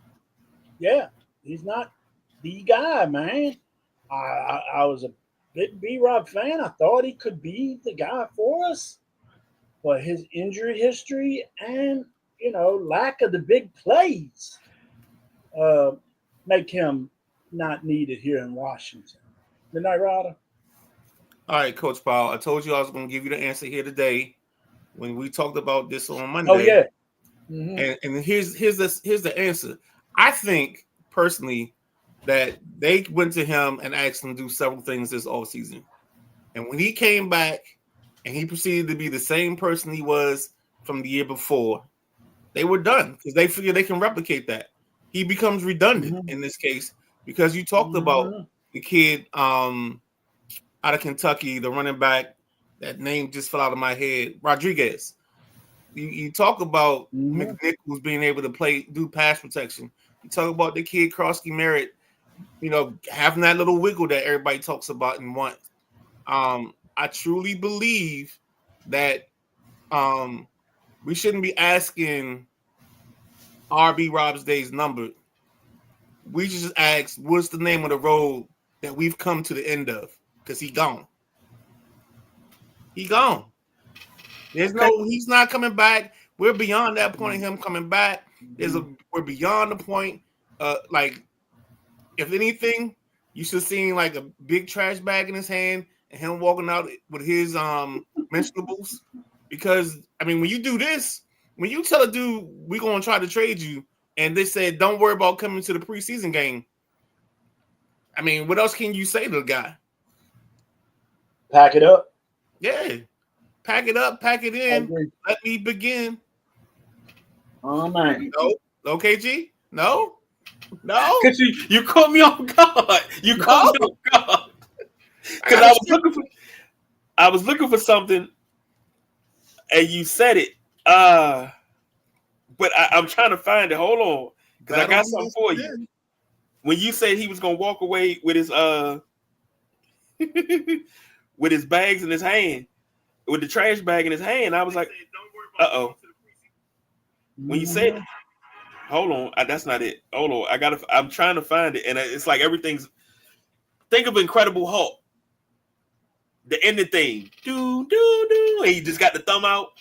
Speaker 3: Yeah, he's not the guy, man. I was a big B-Rob fan. I thought he could be the guy for us, but his injury history and lack of the big plays make him not needed here in Washington. Midnight Rider.
Speaker 1: All right, Coach Powell. I told you I was going to give you the answer here today when we talked about this on Monday.
Speaker 3: Oh yeah. Mm-hmm.
Speaker 1: And here's the answer. I think personally that they went to him and asked him to do several things this offseason. And when he came back and he proceeded to be the same person he was from the year before, they were done because they figure they can replicate that. He becomes redundant in this case because you talked about the kid out of Kentucky, the running back, that name just fell out of my head, Rodriguez. You talk about McNichols being able to do pass protection. You talk about the kid Krosky Merritt, having that little wiggle that everybody talks about and wants. I truly believe that we shouldn't be asking RB Rob's days numbered. We should just ask, what's the name of the road that we've come to the end of? Because he gone. He gone. He's not coming back. We're beyond that point of him coming back. We're beyond the point. If anything, you should have seen like a big trash bag in his hand and him walking out with his menstruables. Because when you do this, when you tell a dude we're gonna try to trade you, and they said don't worry about coming to the preseason game. What else can you say to the guy?
Speaker 3: Pack it up.
Speaker 1: Yeah. Pack it up, pack it in. Let me begin.
Speaker 3: Oh man.
Speaker 1: No, KG? No.
Speaker 2: Cause you caught me off guard. You caught me off guard. Because I was looking for something, and you said it. But I'm trying to find it. Hold on, because I got something for you. When you said he was gonna walk away with his with his bags in his hand, with the trash bag in his hand, I was like, "Uh-oh." When you said, hold on, that's not it. Hold on, I'm trying to find it, and it's like everything's. Think of Incredible Hulk. The ending thing, do, and he just got the thumb out.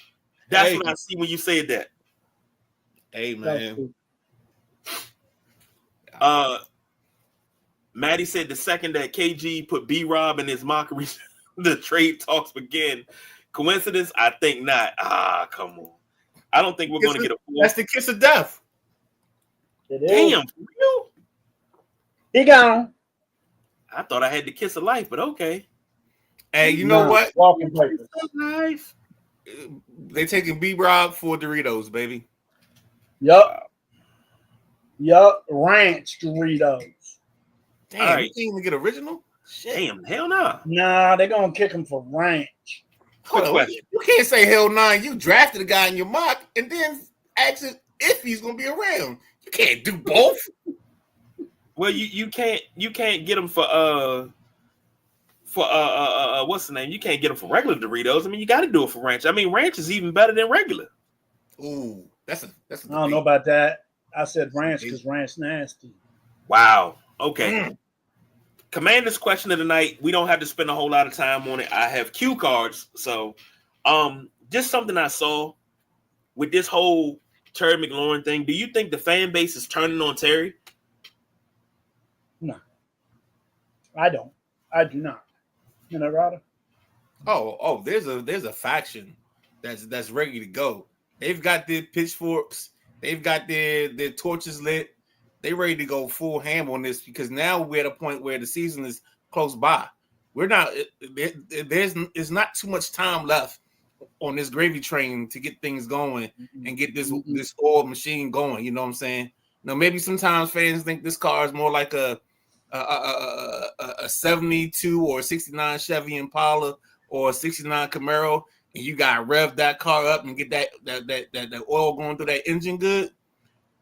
Speaker 2: That's what I see when you said that.
Speaker 1: Hey, man.
Speaker 2: Maddie said the second that KG put B-Rob in his mockery, the trade talks begin. Coincidence? I think not. Come on. I don't think we're going to get a fourth.
Speaker 1: That's the kiss of death.
Speaker 2: Damn, for real?
Speaker 3: He gone.
Speaker 2: I thought I had the kiss of life, but okay.
Speaker 1: Hey, you know what?
Speaker 3: Walking papers.
Speaker 1: Life. They taking B-Rob for Doritos, baby.
Speaker 3: Yup. Ranch Doritos.
Speaker 1: Damn,
Speaker 2: right.
Speaker 1: You can't even get original?
Speaker 2: Shit. Damn, hell no.
Speaker 3: Nah, they're going to kick him for ranch.
Speaker 2: Quick question.
Speaker 1: You can't say hell no. You drafted a guy in your mock and then ask if he's going to be around. You can't do both.
Speaker 2: Well, you can't get them for what's the name? You can't get them for regular Doritos. I mean, you got to do it for ranch. I mean, ranch is even better than regular.
Speaker 1: Ooh, that's a
Speaker 3: I don't know about that. I said ranch because ranch nasty.
Speaker 2: Wow. Okay. Commander's question of the night. We don't have to spend a whole lot of time on it. I have cue cards. So just something I saw with this whole Terry McLaurin thing. Do you think the fan base is turning on Terry?
Speaker 3: No. I don't. I do not. You know, Ryder?
Speaker 1: Oh, there's a faction that's ready to go. They've got their pitchforks, they've got their torches lit. They ready to go full ham on this because now we're at a point where the season is close by. We're not there's not too much time left on this gravy train to get things going and get this oil machine going. You know what I'm saying? Now maybe sometimes fans think this car is more like a 72 or 69 Chevy Impala or a 69 Camaro, and you got to rev that car up and get that oil going through that engine good.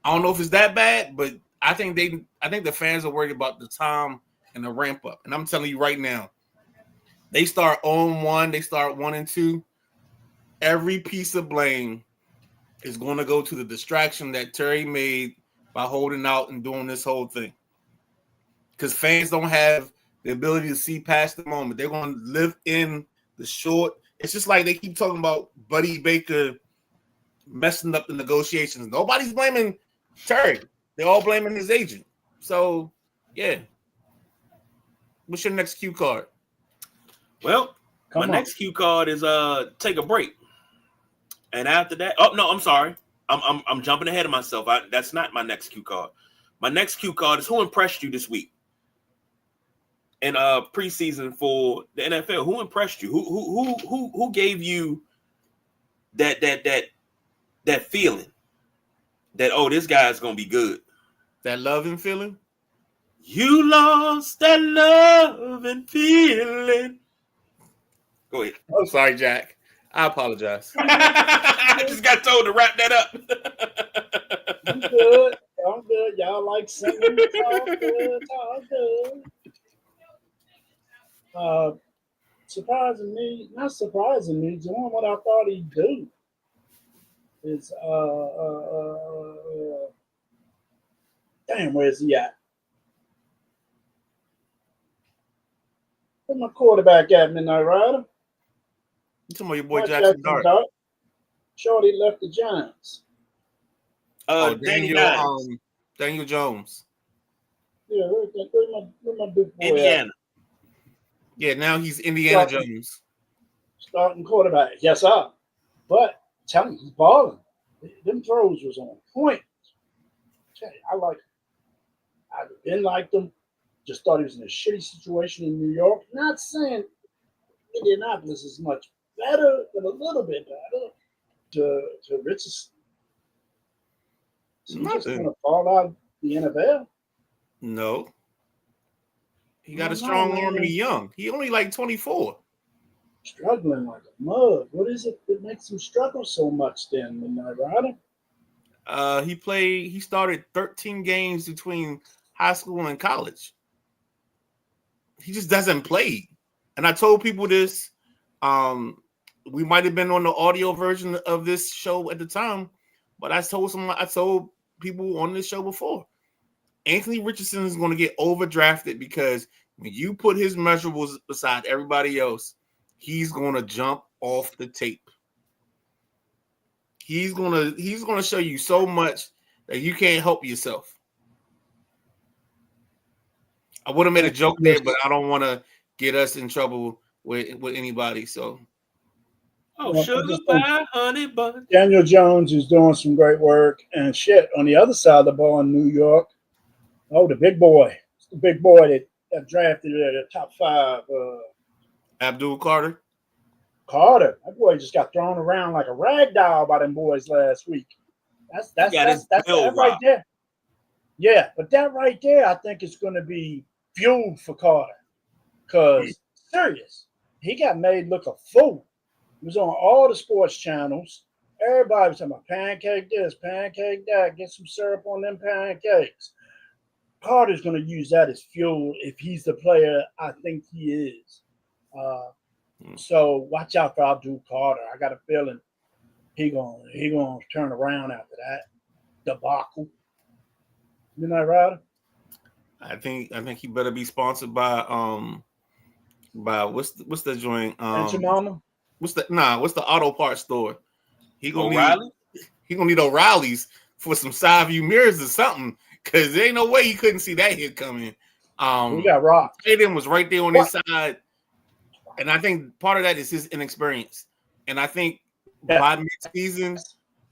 Speaker 1: I don't know if it's that bad, but I think the fans are worried about the time and the ramp up. And I'm telling you right now, they start 0-1, they start 1-2. Every piece of blame is going to go to the distraction that Terry made by holding out and doing this whole thing. Because fans don't have the ability to see past the moment. They're going to live in the short. It's just like they keep talking about Buddy Baker messing up the negotiations. Nobody's blaming Terry. They're all blaming his agent. So, yeah. What's your next cue card?
Speaker 2: Well, my next cue card is take a break. And after that, I'm sorry. I'm jumping ahead of myself. That's not my next cue card. My next cue card is who impressed you this week in preseason for the NFL. Who impressed you? Who gave you that feeling that this guy's gonna be good?
Speaker 1: That love and feeling?
Speaker 2: You lost that love and feeling. Go ahead.
Speaker 1: Oh, sorry, Jack. I apologize.
Speaker 2: I just got told to wrap that up.
Speaker 3: I'm good. Y'all like singing? All good. Not surprisingly, doing what I thought he'd do. Is damn, where's he at? Where's my quarterback at, Midnight Rider?
Speaker 1: You talking about your boy Jackson Dart?
Speaker 3: Shorty left the Giants.
Speaker 1: Daniel Jones.
Speaker 3: Yeah, where's my big boy
Speaker 2: Indiana.
Speaker 3: At?
Speaker 1: Yeah, now he's Indiana Jones.
Speaker 3: Starting quarterback. Yes, sir. But tell me, he's balling. Them throws was on point. I like him. I've been like them. Just thought he was in a shitty situation in New York. Not saying Indianapolis is much better, but a little bit better to Richardson. So he's just going to fall out of the NFL?
Speaker 1: No. He got a strong arm and he's young. He only like 24.
Speaker 3: Struggling like a mug. What is it that makes him struggle so much then, Midnight Rider?
Speaker 1: He started 13 games between high school and college. He just doesn't play. And I told people this. We might have been on the audio version of this show at the time, but I told people on this show before. Anthony Richardson is going to get overdrafted because when you put his measurables beside everybody else, he's going to jump off the tape. He's gonna show you so much that you can't help yourself. I would have made a joke there, but I don't want to get us in trouble with anybody. So,
Speaker 2: sugar pie, honey bun.
Speaker 3: Daniel Jones is doing some great work, and shit on the other side of the ball in New York. Oh, the big boy, it's the big boy that drafted at the top 5.
Speaker 1: Abdul Carter.
Speaker 3: That boy just got thrown around like a rag doll by them boys last week. That's that right there. Yeah, but that right there, I think is going to be fuel for Carter. Because serious, he got made look a fool. He was on all the sports channels. Everybody was talking about pancake this, pancake that. Get some syrup on them pancakes. Carter's going to use that as fuel if he's the player I think he is. So watch out for Abdul Carter. I got a feeling he gonna turn around after that debacle. Midnight Rider.
Speaker 1: I think he better be sponsored by what's the joint?
Speaker 3: Mama?
Speaker 1: What's the auto parts store? He gonna need O'Reilly's for some side view mirrors or something. Cause there ain't no way he couldn't see that hit coming.
Speaker 3: We got rocked.
Speaker 1: Aiden was right there on his side. And I think part of that is his inexperience. And I think by mid-season,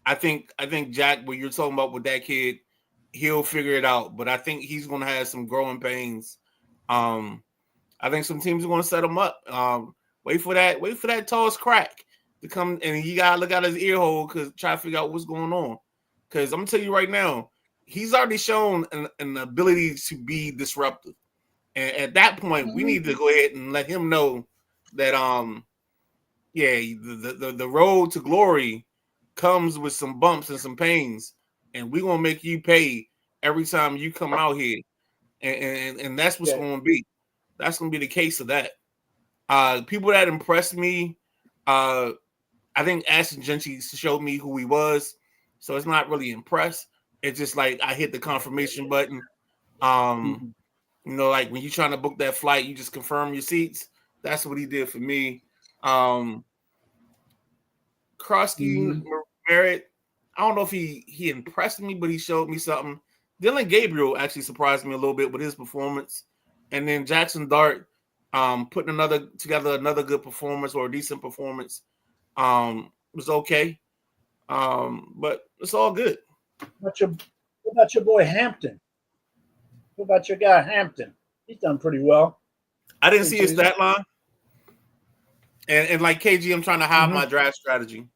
Speaker 1: I think Jack, what you're talking about with that kid, he'll figure it out. But I think he's going to have some growing pains. I think some teams are going to set him up. Wait for that toss crack to come, and you got to look out his ear hole because try to figure out what's going on. Because I'm going to tell you right now, he's already shown an ability to be disruptive. And at that point, we need to go ahead and let him know that the road to glory comes with some bumps and some pains, and we're gonna make you pay every time you come out here, and that's what's gonna be. That's gonna be the case of that. People that impressed me, I think Ashton Gentry showed me who he was, so it's not really impressed. It's just like I hit the confirmation button. Like when you're trying to book that flight, you just confirm your seats. That's what he did for me. Krosky Merritt, I don't know if he impressed me, but he showed me something. Dylan Gabriel actually surprised me a little bit with his performance. And then Jackson Dart putting together another good performance or a decent performance was okay. But it's all good.
Speaker 3: What about your boy Hampton? What about your guy Hampton? He's done pretty well.
Speaker 1: I didn't see his stat line. And like KG, I'm trying to hide my draft strategy. You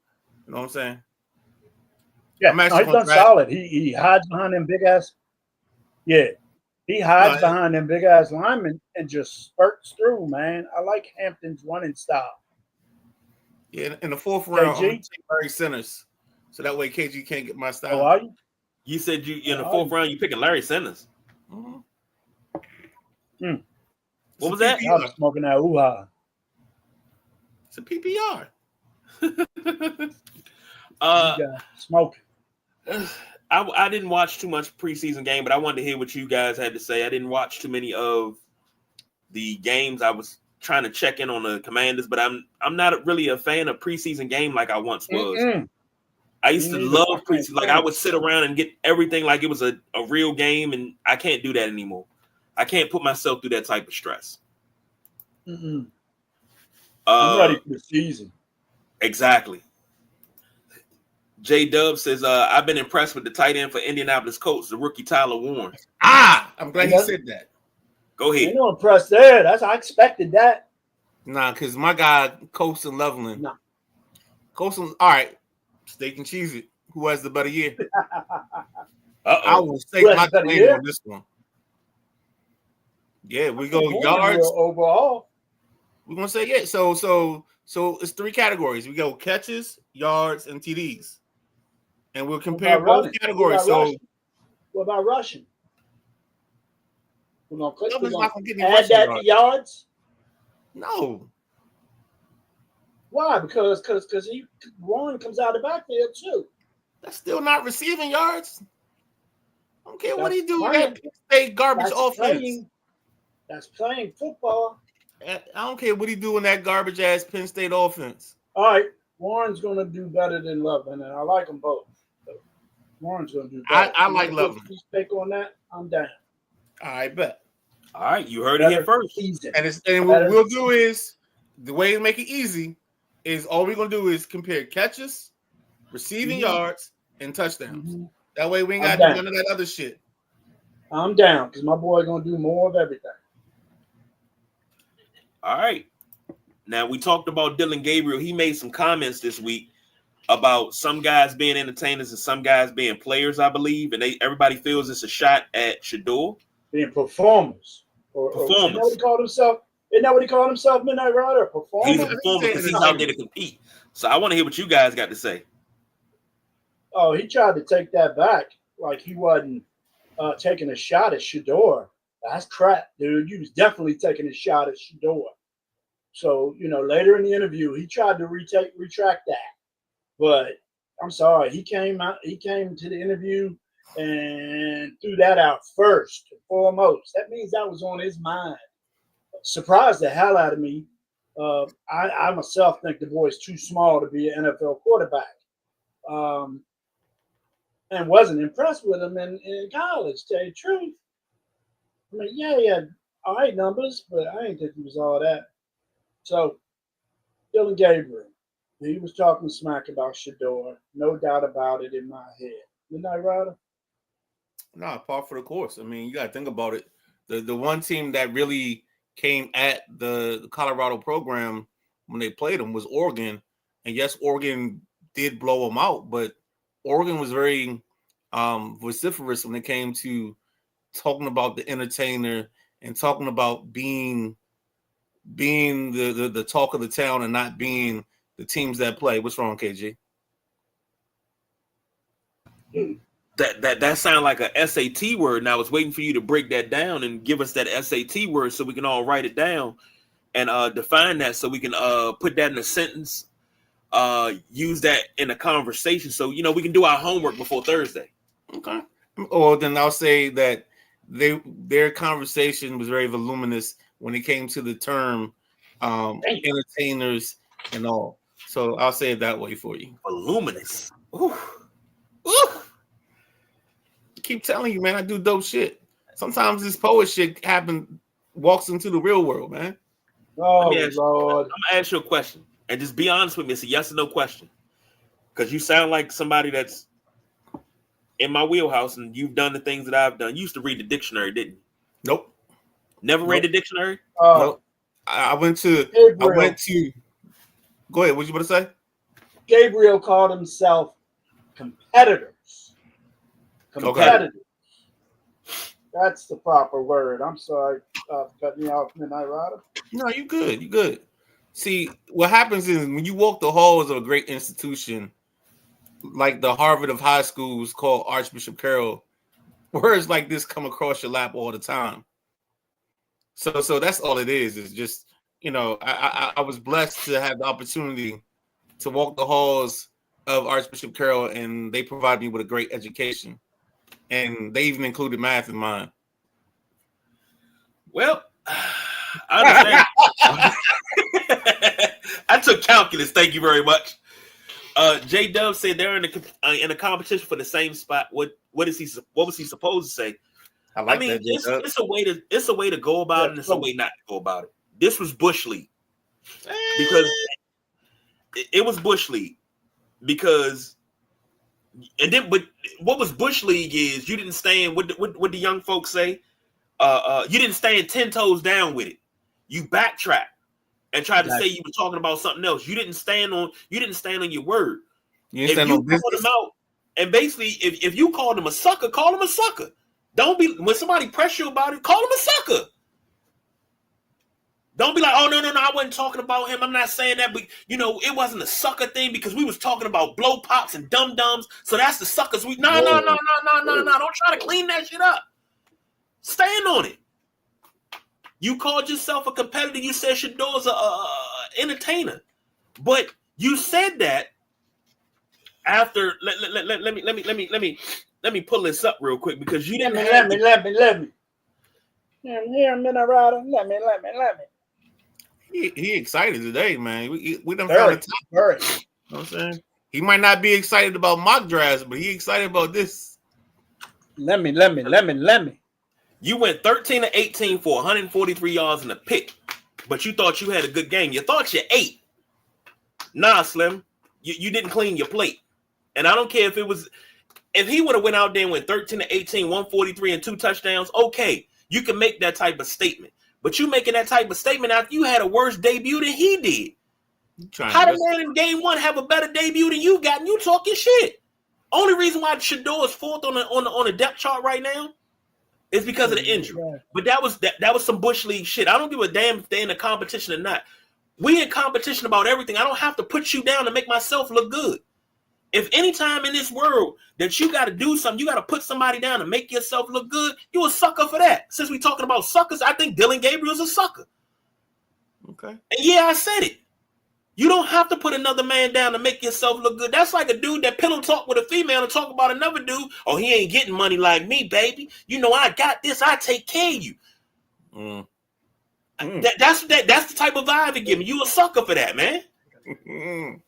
Speaker 1: know what I'm saying?
Speaker 3: Yeah, he's done solid. He hides behind them big ass. Yeah, he hides behind them big ass linemen and just spurts through, man. I like Hampton's running style.
Speaker 1: Yeah, in the 4th round, I'm gonna take Larry Centers, so that way KG can't get my style.
Speaker 3: Oh, are you?
Speaker 2: You said you in the 4th round, you picking Larry Centers.
Speaker 3: Mm-hmm.
Speaker 2: What was that?
Speaker 3: I was smoking that ooh-ha.
Speaker 1: It's a PPR.
Speaker 3: Smoking.
Speaker 2: I didn't watch too much preseason game, but I wanted to hear what you guys had to say. I didn't watch too many of the games. I was trying to check in on the Commanders, but I'm not really a fan of preseason game like I once was. I used to love preseason. Like I would sit around and get everything like it was a real game, and I can't do that anymore. I can't put myself through that type of stress.
Speaker 3: I'm ready for the season.
Speaker 2: Exactly. J Dub says, I've been impressed with the tight end for Indianapolis Colts, the rookie Tyler Warren.
Speaker 1: I'm glad he said that.
Speaker 2: Go ahead.
Speaker 3: Ain't no impressed there. I expected that.
Speaker 1: Nah, because my guy, Colson Loveland.
Speaker 3: Nah.
Speaker 1: Colson, all right. Steak and cheese it. Who has the better year? I will stake my claim on this one. Yeah, we go yards
Speaker 3: overall.
Speaker 1: We're gonna say yeah. So So it's 3 categories. We go catches, yards, and TDs, and we'll compare both categories.
Speaker 3: What about rushing? We're gonna click. We're gonna
Speaker 1: add
Speaker 3: that to yards.
Speaker 1: No.
Speaker 3: Why? Because Warren comes out of the backfield too.
Speaker 1: That's still not receiving yards. I don't care what he do with that Penn State garbage offense.
Speaker 3: That's playing football.
Speaker 1: I don't care what he do in that garbage ass Penn State offense.
Speaker 3: All right, Warren's gonna do better than Lovin, and I like them both. But Warren's gonna do better.
Speaker 1: I like Lovin.
Speaker 3: Pick on that. I'm down.
Speaker 1: I bet.
Speaker 2: All right, you heard it here first.
Speaker 1: And what we'll do is the way to make it easy is all we're gonna do is compare catches, receiving yards, and touchdowns. Mm-hmm. That way we ain't gotta do none of that other shit.
Speaker 3: I'm down because my boy gonna do more of everything.
Speaker 2: All right. Now we talked about Dylan Gabriel. He made some comments this week about some guys being entertainers and some guys being players, I believe, and everybody feels it's a shot at Shador.
Speaker 3: Being performers.
Speaker 2: Performers.
Speaker 3: Isn't that what he called himself, Midnight Rider? Performer?
Speaker 2: He's a performer because he's out there to compete. So I want to hear what you guys got to say.
Speaker 3: Oh, he tried to take that back like he wasn't taking a shot at Shador. That's crap, dude. You was definitely taking a shot at Shador. So, later in the interview, he tried to retract that. But I'm sorry, he came to the interview and threw that out first and foremost. That means that was on his mind. Surprised the hell out of me. I myself think the boy's too small to be an NFL quarterback. And wasn't impressed with him in college, to tell you the truth. I mean, yeah, he had all right numbers, but I didn't think he was all that. So, Dylan Gabriel, he was talking smack about Shador. No doubt about it in my head. Midnight Rider?
Speaker 1: No, par for the course. I mean, you got to think about it. The one team that really came at the Colorado program when they played them was Oregon. And yes, Oregon did blow them out, but Oregon was very vociferous when it came to talking about the entertainer and talking about being the talk of the town and not being the teams that play. What's wrong, KG?
Speaker 2: That sounded like a SAT word, and I was waiting for you to break that down and give us that SAT word so we can all write it down and define that so we can put that in a sentence, use that in a conversation so we can do our homework before Thursday.
Speaker 1: Okay. Or then I'll say that their conversation was very voluminous when it came to the term entertainers and all. So I'll say it that way for you.
Speaker 2: Voluminous. Ooh.
Speaker 1: Keep telling you, man, I do dope shit. Sometimes this poet shit walks into the real world, man.
Speaker 3: Oh, Lord.
Speaker 2: I'm going to ask you a question. And just be honest with me. It's a yes or no question. Because you sound like somebody that's in my wheelhouse and you've done the things that I've done. You used to read the dictionary, didn't you?
Speaker 1: Nope.
Speaker 2: Never read the dictionary?
Speaker 1: Nope. I went to. Go ahead. What you want to say?
Speaker 3: Gabriel called himself competitors. Competitive. Okay. That's the proper word. I'm sorry for cutting me off, Midnight Rider.
Speaker 1: No, you good. You good. See, what happens is when you walk the halls of a great institution, like the Harvard of high schools called Archbishop Carroll, words like this come across your lap all the time. So that's all it is. It's just, I was blessed to have the opportunity to walk the halls of Archbishop Carroll, and they provided me with a great education. And they even included math in mine.
Speaker 2: Well, I understand. I took calculus. Thank you very much. J Dub said they're in a competition for the same spot. What was he supposed to say?
Speaker 1: I mean, that,
Speaker 2: it's a way to go about it, and it's a way not to go about it. This was Bush League because it was Bush League because. And then, but what was Bush League is you didn't stand. What the young folks say? You didn't stand 10 toes down with it. You backtracked and tried to say you were talking about something else. You didn't stand on your word. If you called them out, and basically, if you called them a sucker, call them a sucker. Don't be when somebody press you about it. Call them a sucker. Don't be like, oh, no, I wasn't talking about him. I'm not saying that, but, it wasn't a sucker thing because we was talking about blow pops and dum-dums, so that's the suckers. No. Don't try to clean that shit up. Stand on it. You called yourself a competitor. You said Shador's a entertainer. But you said that after, let me pull this up real quick because you didn't
Speaker 3: let me. Yeah, Rider. Let me.
Speaker 1: He excited today, man. We done found a top.
Speaker 3: You know
Speaker 1: what I'm saying? He might not be excited about mock drafts, but he excited about this.
Speaker 3: Let me.
Speaker 2: You went 13 to 18 for 143 yards and a pick, but you thought you had a good game. You thought you ate. Nah, Slim. You didn't clean your plate. And I don't care if he would have went out there and went 13 to 18, 143 and 2 touchdowns, okay, you can make that type of statement. But you making that type of statement after you had a worse debut than he did. How did man in game 1 have a better debut than you got? And you talking shit. Only reason why Shador is 4th on the depth chart right now is because of the injury. But that was some Bush League shit. I don't give a damn if they're in a competition or not. We in competition about everything. I don't have to put you down to make myself look good. If any time in this world that you got to do something, you got to put somebody down to make yourself look good, you a sucker for that. Since we talking about suckers, I think Dylan Gabriel's a sucker.
Speaker 1: Okay. And
Speaker 2: yeah, I said it. You don't have to put another man down to make yourself look good. That's like a dude that pillow talk with a female and talk about another dude. Oh, he ain't getting money like me, baby. I got this. I take care of you. That's the type of vibe it give me. You a sucker for that, man.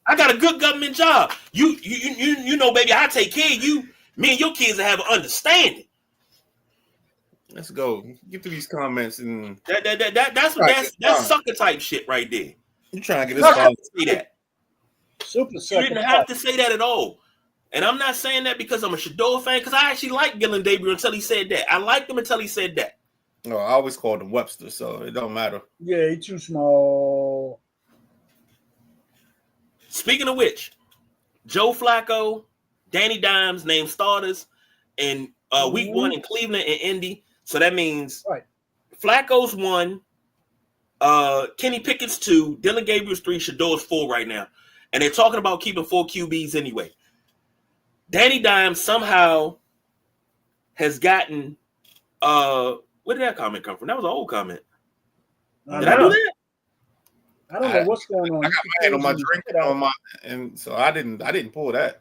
Speaker 2: I got a good government job. You baby, I take care of you. Me and your kids will have an understanding.
Speaker 1: Let's go. Get to these comments and
Speaker 2: that's sucker type shit right there.
Speaker 1: You trying to get us all to
Speaker 2: say that?
Speaker 3: Super sucker.
Speaker 2: You didn't have to say that at all. And I'm not saying that because I'm a Shador fan, because I actually liked Dylan Gabriel until he said that. I liked him until he said that.
Speaker 1: No, I always called him Webster, so it don't matter.
Speaker 3: Yeah, he's too small.
Speaker 2: Speaking of which, Joe Flacco, Danny Dimes named starters in week 1 in Cleveland and Indy. So that means Flacco's 1, Kenny Pickett's 2, Dylan Gabriel's 3, Shador's 4 right now. And they're talking about keeping 4 QBs anyway. Danny Dimes somehow has gotten where did that comment come from? That was an old comment. Did I do that?
Speaker 3: I don't know what's going on.
Speaker 1: I got my hand on my drink and so I didn't pull that.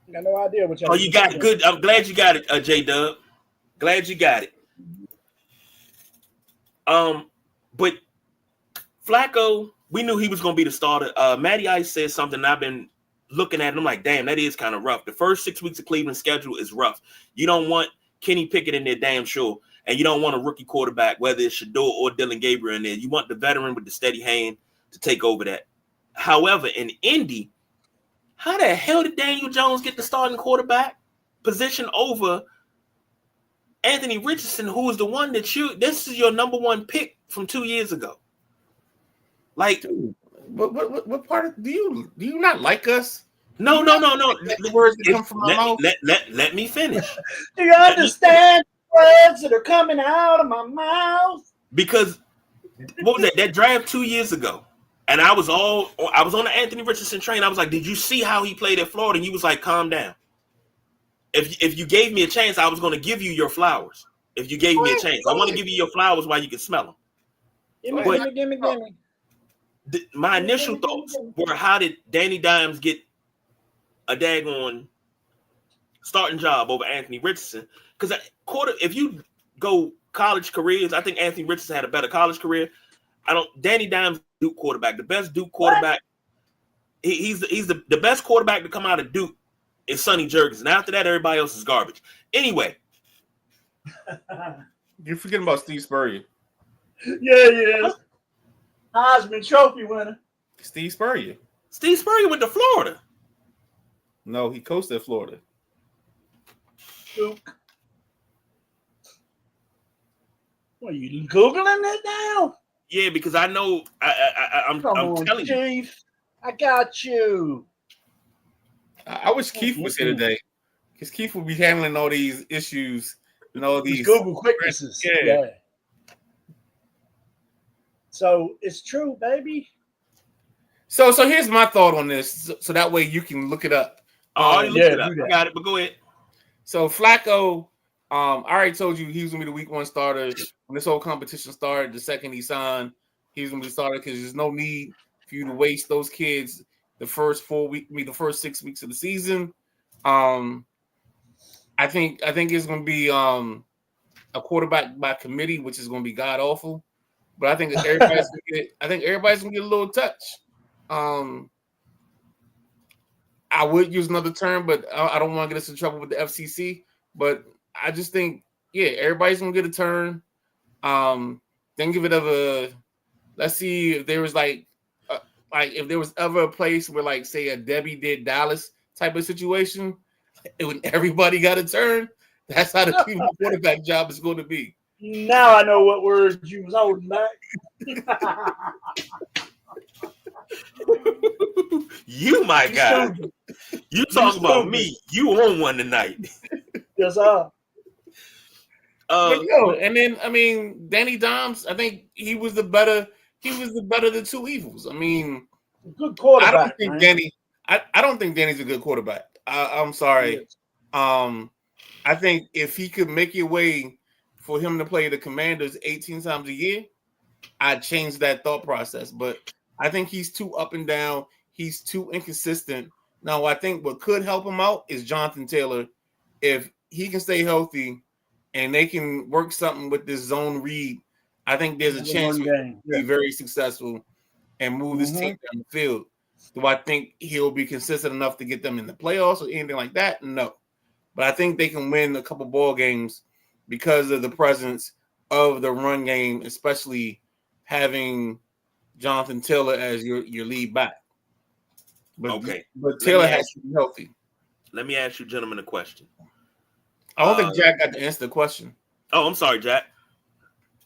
Speaker 3: I got no idea what y'all.
Speaker 2: Oh, you got it. Good. I'm glad you got it, J Dub. Glad you got it. But Flacco, we knew he was going to be the starter. Matty Ice said something, and I've been looking at it. I'm like, damn, that is kind of rough. The first 6 weeks of Cleveland's schedule is rough. You don't want Kenny Pickett in there, damn sure. And you don't want a rookie quarterback, whether it's Shador or Dylan Gabriel in there. You want the veteran with the steady hand to take over that. However, in Indy, how the hell did Daniel Jones get the starting quarterback position over Anthony Richardson, who is the one that this is your number 1 pick from 2 years ago? Like,
Speaker 1: dude, what part of do you not like us?
Speaker 2: No.
Speaker 1: The words that come from my mouth.
Speaker 2: Let me finish.
Speaker 3: Do you understand words that are coming out of my mouth?
Speaker 2: Because what was that? That draft 2 years ago, and I was on the Anthony Richardson train. I was like, did you see how he played at Florida? And you was like, calm down. If you gave me a chance, I was going to give you your flowers. If you gave me a chance, I want to give you your flowers while you can smell them.
Speaker 3: Give me.
Speaker 2: My initial thoughts were, how did Danny Dimes get a daggone starting job over Anthony Richardson? Because if you go college careers, I think Anthony Richardson had a better college career. Danny Dimes, Duke quarterback, the best Duke quarterback. He's the best quarterback to come out of Duke is Sonny Jurgens, and after that, everybody else is garbage. Anyway,
Speaker 1: you're forgetting about Steve Spurrier.
Speaker 3: Yeah, he is. Heisman Trophy winner.
Speaker 1: Steve Spurrier.
Speaker 2: Steve Spurrier went to Florida.
Speaker 1: No, he coached at Florida.
Speaker 3: Duke. What, are you Googling it now?
Speaker 2: Yeah, because I know I'm telling you.
Speaker 3: Chief. I got you.
Speaker 1: I wish Keith was here today, because Keith would be handling all these issues and all these
Speaker 3: Google quicknesses.
Speaker 1: Yeah.
Speaker 3: So it's true, baby.
Speaker 1: So here's my thought on this, so that way you can look it up.
Speaker 2: I already looked it up. I got it, but go ahead.
Speaker 1: So Flacco, I already told you he was gonna be the week 1 starter when this whole competition started. The second he signed, he was gonna be the starter because there's no need for you to waste those kids the first 6 weeks of the season. I think it's gonna be a quarterback by committee, which is gonna be god awful. But I think everybody's gonna get a little touch. I would use another term, but I don't want to get us in trouble with the FCC. But I just think, everybody's gonna get a turn. Then give it a. Let's see if there was if there was ever a place where, like, say, a Debbie did Dallas type of situation, when everybody got a turn. That's how the Cleveland quarterback job is going to be.
Speaker 3: Now I know what words you was holding back.
Speaker 2: You, my guy. You talking about me. You on one tonight.
Speaker 3: Yes, sir.
Speaker 1: And then, I mean, Danny Dimes, I think he was the better of the two evils. I mean,
Speaker 3: good quarterback.
Speaker 1: I don't think Danny's a good quarterback. I'm sorry. I think if he could make a way for him to play the Commanders 18 times a year, I'd change that thought process. But I think he's too up and down. He's too inconsistent. Now, I think what could help him out is Jonathan Taylor. If he can stay healthy and they can work something with this zone read, I think there's a chance to be very successful and move this team down the field. Do I think he'll be consistent enough to get them in the playoffs or anything like that? No. But I think they can win a couple ball games because of the presence of the run game, especially having Jonathan Taylor as your lead back. But Taylor has to be healthy.
Speaker 2: Let me ask you gentlemen a question.
Speaker 1: I don't think Jack got to answer the question.
Speaker 2: Oh, I'm sorry, Jack.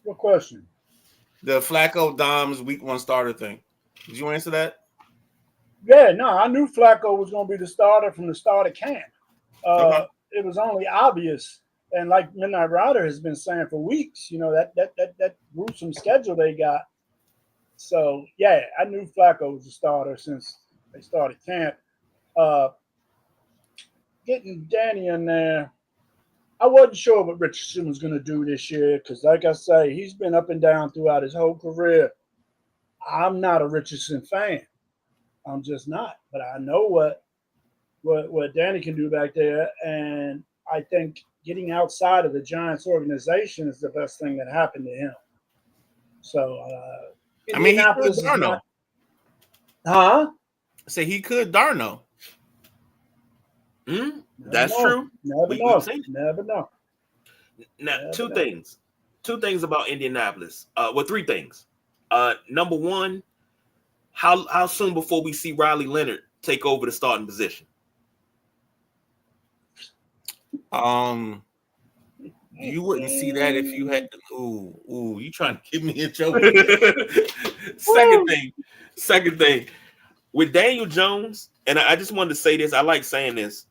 Speaker 3: What question?
Speaker 1: The Flacco Dimes week 1 starter thing. Did you answer that?
Speaker 3: Yeah, no, I knew Flacco was going to be the starter from the start of camp. It was only obvious, and like Midnight Rider has been saying for weeks, that gruesome schedule they got. So yeah, I knew Flacco was the starter since they started camp. Getting Danny in there, I wasn't sure what Richardson was going to do this year because, like I say, he's been up and down throughout his whole career. I'm not a Richardson fan. I'm just not. But I know what Danny can do back there, and I think getting outside of the Giants organization is the best thing that happened to him. So,
Speaker 1: I mean, he could Darno.
Speaker 3: Huh?
Speaker 1: I say he could Darno.
Speaker 2: That's true.
Speaker 3: Never know.
Speaker 2: Now, two things about Indianapolis. Three things. Number one, how soon before we see Riley Leonard take over the starting position?
Speaker 1: You wouldn't see that if you had to. You trying to give me a joke?
Speaker 2: Second thing, with Daniel Jones, and I just wanted to say this. I like saying this.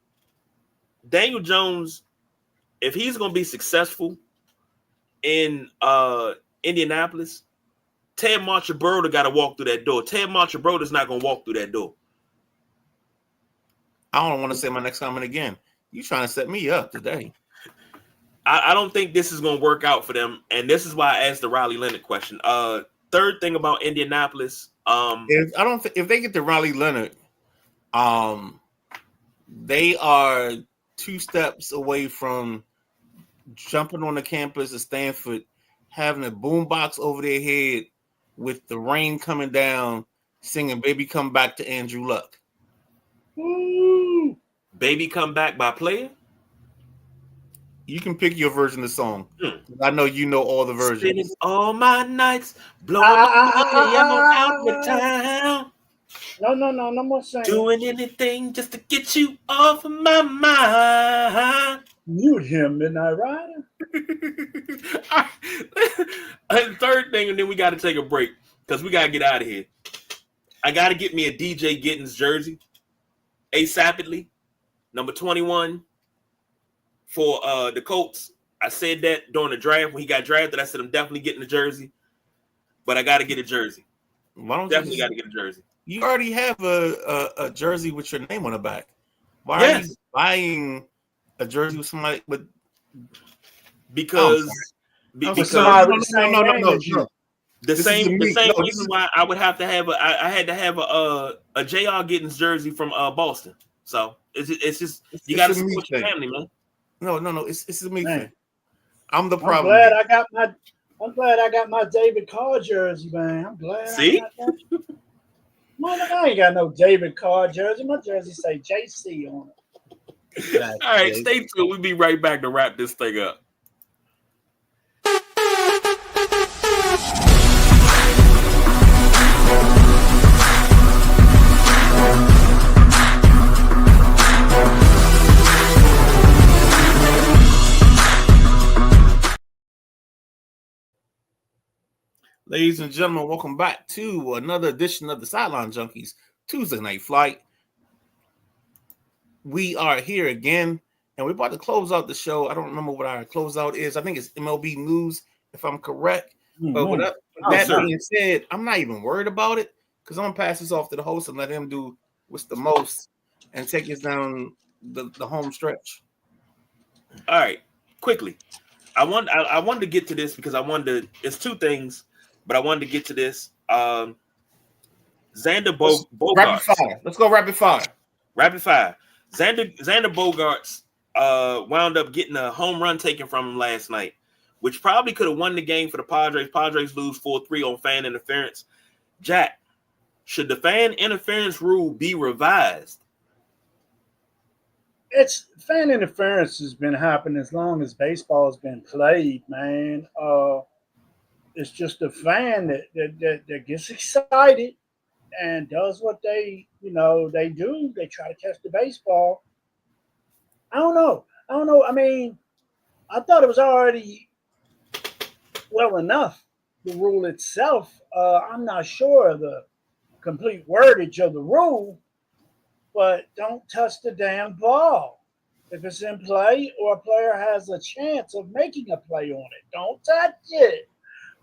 Speaker 2: Daniel Jones, if he's going to be successful in Indianapolis, Ted Marchibroda got to walk through that door. Ted Marchibroda's not going to walk through that door.
Speaker 1: I don't want to say my next comment again. You trying to set me up today.
Speaker 2: I don't think this is going to work out for them, and this is why I asked the Riley Leonard question. Third thing about Indianapolis,
Speaker 1: if they get to Riley Leonard, they are 2 steps away from jumping on the campus of Stanford, having a boombox over their head with the rain coming down, singing "Baby Come Back" to Andrew Luck.
Speaker 3: Woo!
Speaker 2: Baby Come Back by Player?
Speaker 1: You can pick your version of the song. I know you know all the versions.
Speaker 2: Spending all my nights, blowing out the town.
Speaker 3: No more saying.
Speaker 2: Doing anything just to get you off of my mind.
Speaker 3: Mute him, Midnight Rider.
Speaker 2: And third thing, and then we got to take a break because we got to get out of here. I got to get me a DJ Gittins jersey, ASAPidly, number 21 for the Colts. I said that during the draft when he got drafted. I said I'm definitely getting the jersey. but I got to get a jersey.
Speaker 1: Why don't
Speaker 2: Definitely got to get a jersey.
Speaker 1: You already have a jersey with your name on the back. Why are you buying a jersey with somebody with?
Speaker 2: Because
Speaker 1: no.
Speaker 3: The
Speaker 2: same reason why I would have to have I had to have a J.R. Giddens jersey from Boston. So it's just you got to support your family, man.
Speaker 1: No. It's a me thing. I'm the problem.
Speaker 3: I'm glad I got my David Carr jersey, man. I'm glad.
Speaker 2: See,
Speaker 3: I ain't got no David Carr jersey. My jersey say JC on it.
Speaker 2: All right, stay tuned. We'll be right back to wrap this thing up.
Speaker 1: Ladies and gentlemen, welcome back to another edition of the Sideline Junkies Tuesday Night Flight. We are here again, and we're about to close out the show. I don't remember what our closeout is. I think it's MLB news, if I'm correct. But with that being said, I'm not even worried about it because I'm going to pass this off to the host and let him do what's the most and take us down the home stretch.
Speaker 2: All right, quickly. I wanted to get to this because it's two things. But I wanted to get to this. Xander Bogaerts.
Speaker 1: Rapid fire. Let's go rapid fire.
Speaker 2: Rapid fire. Xander Bogaerts wound up getting a home run taken from him last night, which probably could have won the game for the Padres. Padres lose 4-3 on fan interference. Jack, should the fan interference rule be revised?
Speaker 3: It's fan interference has been happening as long as baseball has been played, man. It's just a fan that gets excited and does what they do. They try to catch the baseball. I don't know. I mean, I thought it was already well enough, the rule itself. I'm not sure of the complete wordage of the rule, but don't touch the damn ball. If it's in play or a player has a chance of making a play on it, don't touch it.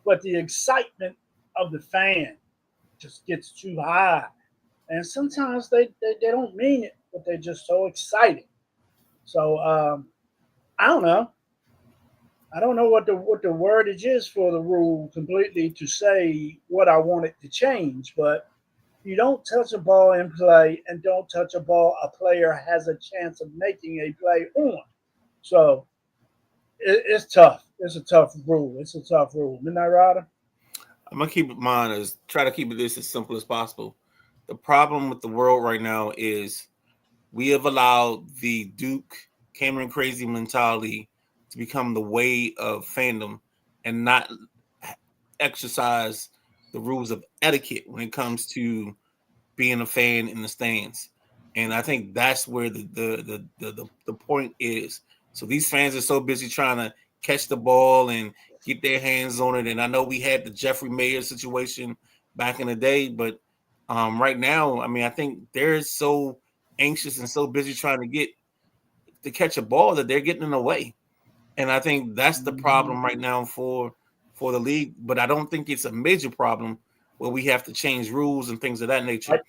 Speaker 3: But the excitement of the fan just gets too high. And sometimes they don't mean it, but they're just so excited. So I don't know. I don't know what the wordage is for the rule completely to say what I want it to change, but you don't touch a ball in play and don't touch a ball a player has a chance of making a play on. So it's tough. It's a tough rule. Midnight Rider?
Speaker 1: I'm going to keep it mine as try to keep this as simple as possible. The problem with the world right now is we have allowed the Duke Cameron crazy mentality to become the way of fandom and not exercise the rules of etiquette when it comes to being a fan in the stands. And I think that's where the point is. So these fans are so busy trying to catch the ball and get their hands on it. And I know we had the Jeffrey Mayer situation back in the day, but right now, I mean, I think they're so anxious and so busy trying to catch a ball that they're getting in the way. And I think that's the problem right now for the league. But I don't think it's a major problem where we have to change rules and things of that nature.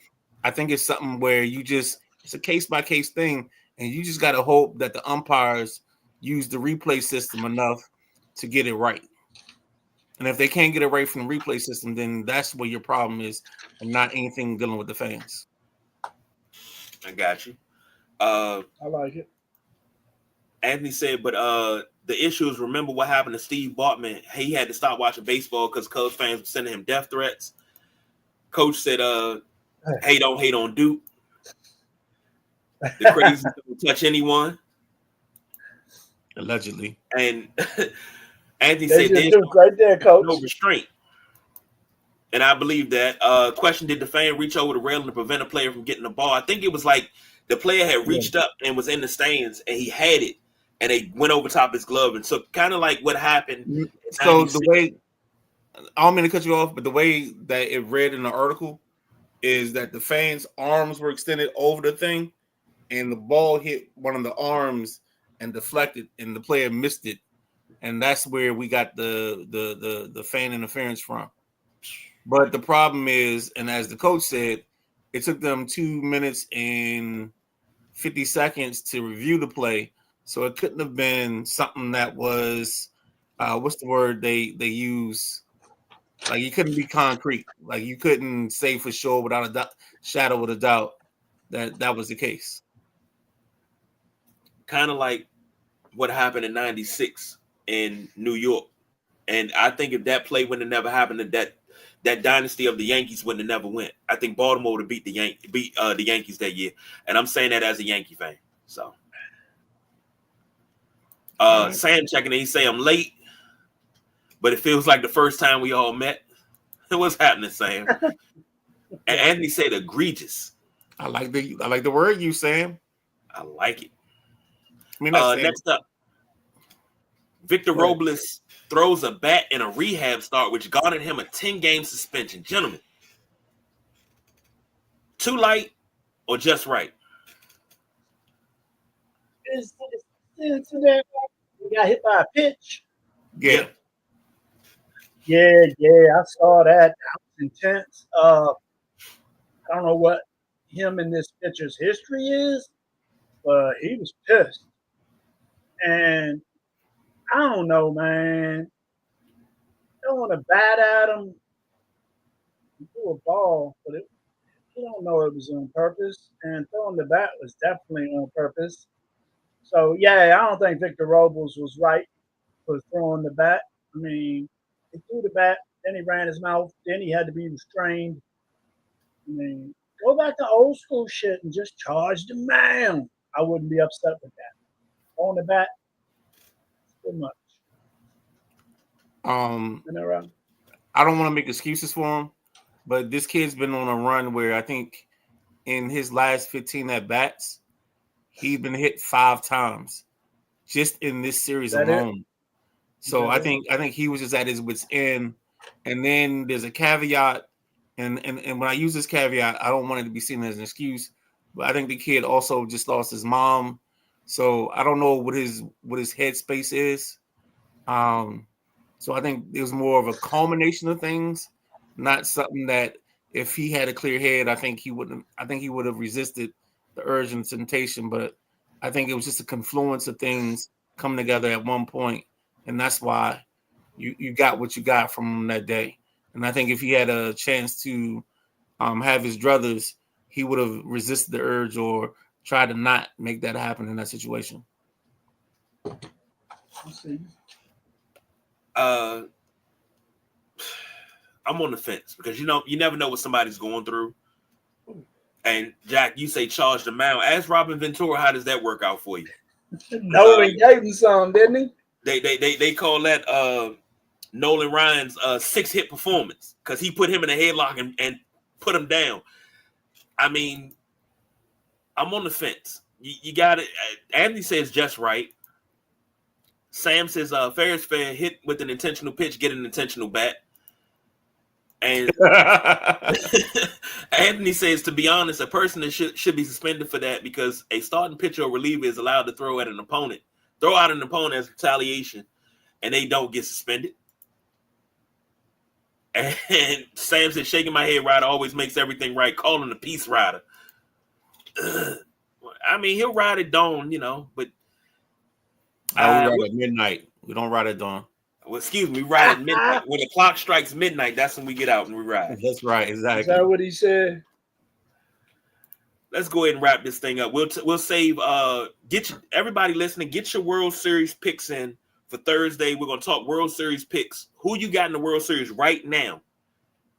Speaker 1: I think it's something where it's a case-by-case thing, and you just got to hope that the umpires use the replay system enough to get it right. And if they can't get it right from the replay system, then that's where your problem is and not anything dealing with the fans.
Speaker 2: I got you.
Speaker 3: I like it.
Speaker 2: Anthony said, but the issue is, remember what happened to Steve Bartman? He had to stop watching baseball because Cubs fans were sending him death threats. Coach said, hey, don't hate on Duke. The crazies don't touch anyone.
Speaker 1: Allegedly.
Speaker 2: And Anthony said there's
Speaker 3: right there, Coach.
Speaker 2: No restraint. And I believe that. Question, did the fan reach over the railing to prevent a player from getting the ball? I think it was like the player had reached up and was in the stands and he had it and they went over top his glove and took kind of like what happened.
Speaker 1: So the way, I don't mean to cut you off, but the way that it read in the article is that the fans' arms were extended over the thing and the ball hit one of the arms and deflected and the player missed it. And that's where we got the fan interference from. But the problem is, and as the coach said, it took them 2 minutes and 50 seconds to review the play. So it couldn't have been something that was, what's the word they use? Like, you couldn't be concrete. Like, you couldn't say for sure without a shadow of a doubt that that was the case.
Speaker 2: Kind of like what happened in '96 in New York. And I think if that play wouldn't have never happened, that dynasty of the Yankees wouldn't have never went. I think Baltimore would have beat the Yankees that year. And I'm saying that as a Yankee fan. So
Speaker 1: Right.
Speaker 2: Sam checking in, he say I'm late, but it feels like the first time we all met. What's happening, Sam? And Anthony said egregious.
Speaker 1: I like the word you, Sam.
Speaker 2: I like it.
Speaker 1: I mean, that's
Speaker 2: Next up, Victor Robles throws a bat in a rehab start, which garnered him a 10-game suspension. Gentlemen, too light or just right?
Speaker 3: It's that he got hit by a pitch.
Speaker 1: Yeah.
Speaker 3: Yeah, I saw that. That was intense. I don't know what him and this pitcher's history is, but he was pissed. And I don't know, man. Don't want to bat at him, do a ball, but you don't know it was on purpose. And throwing the bat was definitely on purpose. So yeah, I don't think Victor Robles was right for throwing the bat. I mean, he threw the bat, then he ran his mouth, then he had to be restrained. I mean, go back to old school shit and just charge the man. I wouldn't be upset with that. On the bat, too much.
Speaker 1: I don't want to make excuses for him, but this kid's been on a run where I think in his last 15 at bats, he's been hit 5 times just in this series alone. So I think he was just at his wit's end. And then there's a caveat, and when I use this caveat, I don't want it to be seen as an excuse, but I think the kid also just lost his mom. So I don't know what his headspace is. So I think it was more of a culmination of things, not something that if he had a clear head, I think he would have resisted the urge and temptation. But I think it was just a confluence of things coming together at one point, and that's why you got what you got from him that day. And I think if he had a chance to have his druthers, he would have resisted the urge or tried to not make that happen in that situation.
Speaker 2: I'm on the fence because you never know what somebody's going through. And Jack, you say charge the mound. Ask Robin Ventura, how does that work out for you?
Speaker 3: Nolan gave him some, didn't he?
Speaker 2: They call that Nolan Ryan's 6-hit performance because he put him in a headlock and put him down. I mean, I'm on the fence. You got it. Anthony says just right. Sam says fair is fair. Hit with an intentional pitch, get an intentional bat. And Anthony says, to be honest, a person that should be suspended for that because a starting pitcher or reliever is allowed to throw out an opponent as retaliation, and they don't get suspended. And Sam says, shaking my head, Ryder always makes everything right. Call him the peace rider. I mean, he'll ride at dawn, but
Speaker 1: we ride at midnight. We don't ride at dawn.
Speaker 2: Well, excuse me, we ride at midnight. When the clock strikes midnight, that's when we get out and we ride.
Speaker 1: That's right, exactly.
Speaker 3: Is that what he said?
Speaker 2: Let's go ahead and wrap this thing up. We'll save. Everybody listening, get your World Series picks in for Thursday. We're gonna talk World Series picks. Who you got in the World Series right now?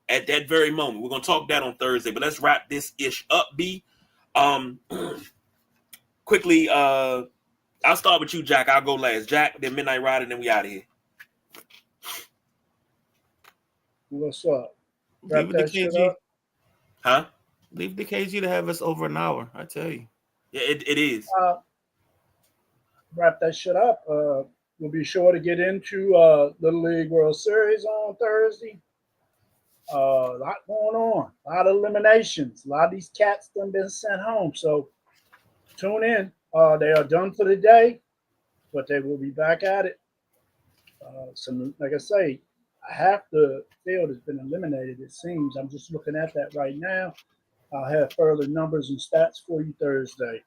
Speaker 2: At that very moment, we're gonna talk that on Thursday. But let's wrap this ish up. B. Quickly. I'll start with you, Jack. I'll go last. Jack, then Midnight Rider, then we out of here.
Speaker 3: What's up?
Speaker 1: Leave it to KG.
Speaker 2: Huh?
Speaker 1: Leave the KG to have us over an hour. I tell you.
Speaker 2: Yeah, it is.
Speaker 3: Wrap that shit up. We'll be sure to get into Little League World Series on Thursday. A lot going on. A lot of eliminations. A lot of these cats done been sent home. So tune in. They are done for the day, but they will be back at it. Like I say, half the field has been eliminated, it seems. I'm just looking at that right now. I'll have further numbers and stats for you Thursday.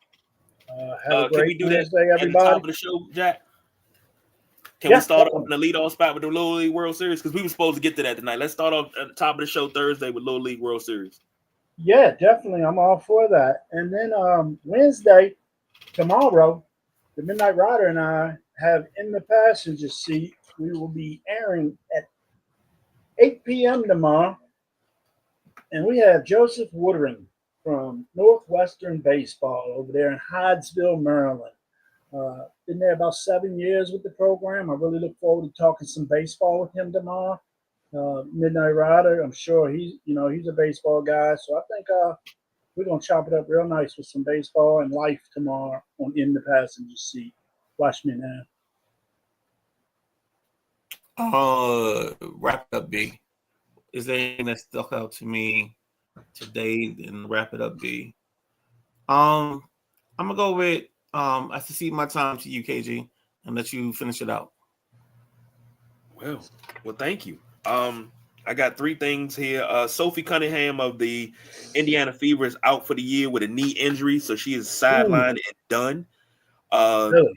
Speaker 3: Have a
Speaker 2: Can
Speaker 3: great
Speaker 2: we do that
Speaker 3: Wednesday,
Speaker 2: at the top
Speaker 3: everybody.
Speaker 2: of the show, Jack? Can we
Speaker 3: Yeah,
Speaker 2: start off
Speaker 3: definitely.
Speaker 2: in the leadoff spot with the Little League World Series? Because we were supposed to get to that tonight. Let's start off at the top of the show Thursday with Little League World Series.
Speaker 3: Yeah, definitely. I'm all for that. And then Wednesday, tomorrow, the Midnight Rider and I have in the passenger seat. We will be airing at 8 p.m. tomorrow. And we have Joseph Woodring from Northwestern Baseball over there in Hyattsville, Maryland. Been there about 7 years with the program. I really look forward to talking some baseball with him tomorrow. Midnight Rider, I'm sure he's a baseball guy. So I think we're gonna chop it up real nice with some baseball and life tomorrow on In the Passenger Seat. Watch me now.
Speaker 1: Wrap it up, B. Is there anything that stuck out to me today? And wrap it up, B. I'm gonna go with I cede my time to you, KG, and let you finish it out.
Speaker 2: Well, thank you. I got 3 things here. Sophie Cunningham of the Indiana Fever is out for the year with a knee injury, so she is sidelined and done.
Speaker 3: Really?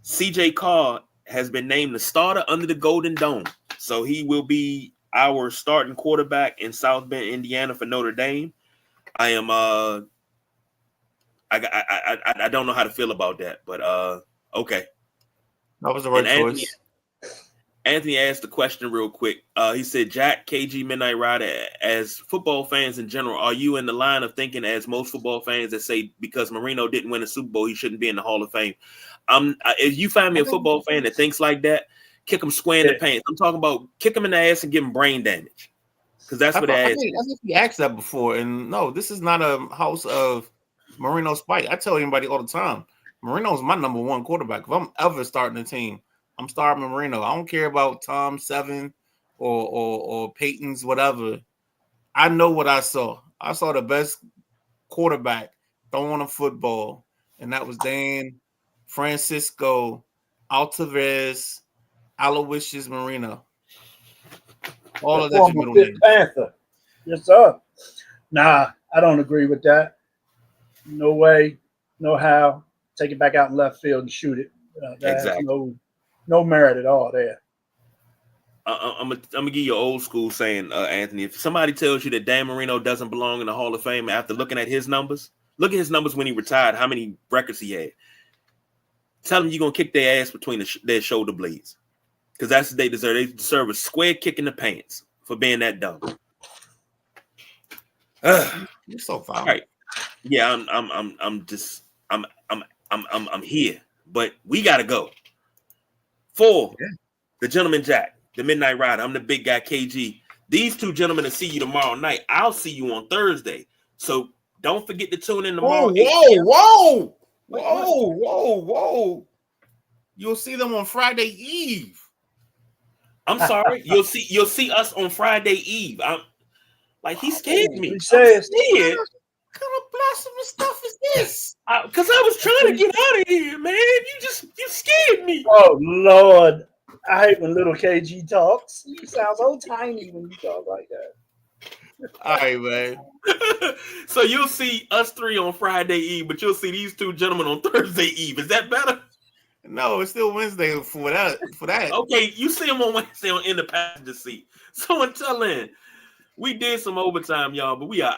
Speaker 2: CJ Carr has been named the starter under the Golden Dome, so he will be our starting quarterback in South Bend, Indiana for Notre Dame. I am I don't know how to feel about that, but okay.
Speaker 1: That was the right choice.
Speaker 2: Anthony asked the question real quick. He said, Jack, KG, Midnight Rider, as football fans in general, are you in the line of thinking, as most football fans that say because Marino didn't win a Super Bowl, he shouldn't be in the Hall of Fame? If you find me a football fan that thinks like that, kick him square in the pants. I'm talking about kick him in the ass and give him brain damage. Because that's what
Speaker 1: I think we asked that before. And no, this is not a house of Marino spite. I tell anybody all the time, Marino's my number 1 quarterback. If I'm ever starting a team, I'm starting Marino. I don't care about Tom 7 or Peyton's whatever. I know what I saw. I saw the best quarterback throwing a football, and that was Dan Francisco Alvarez Aloysius Marino. All of that's your middle name.
Speaker 3: Panther. Yes, sir. Nah, I don't agree with that. No way, no how. Take it back out in left field and shoot it.
Speaker 2: Exactly.
Speaker 3: No merit at all there.
Speaker 2: I'm gonna give you an old school saying, Anthony. If somebody tells you that Dan Marino doesn't belong in the Hall of Fame after looking at his numbers, look at his numbers when he retired, how many records he had. Tell them you're gonna kick their ass between their shoulder blades, because that's what they deserve. They deserve a square kick in the pants for being that dumb.
Speaker 1: You're so fine.
Speaker 2: Right. Yeah, I'm here, but we gotta go. For the Gentleman Jack, the Midnight Rider, I'm the big guy KG. These 2 gentlemen will see you tomorrow night. I'll see you on Thursday. So don't forget to tune in tomorrow.
Speaker 1: Whoa. You'll see them on Friday Eve.
Speaker 2: I'm sorry. You'll see us on Friday Eve. I'm like, he scared me.
Speaker 3: He says,
Speaker 1: What kind of blasphemous stuff is this?
Speaker 2: Because I was trying to get out of here, man. You scared me.
Speaker 3: Oh Lord, I hate when little KG talks. You sound so tiny when you talk like that.
Speaker 1: All right, man.
Speaker 2: So you'll see us 3 on Friday Eve, but you'll see these 2 gentlemen on Thursday Eve. Is that better?
Speaker 1: No, it's still Wednesday for that.
Speaker 2: Okay, you see them on Wednesday in the passenger seat. So until then, we did some overtime, y'all, but we are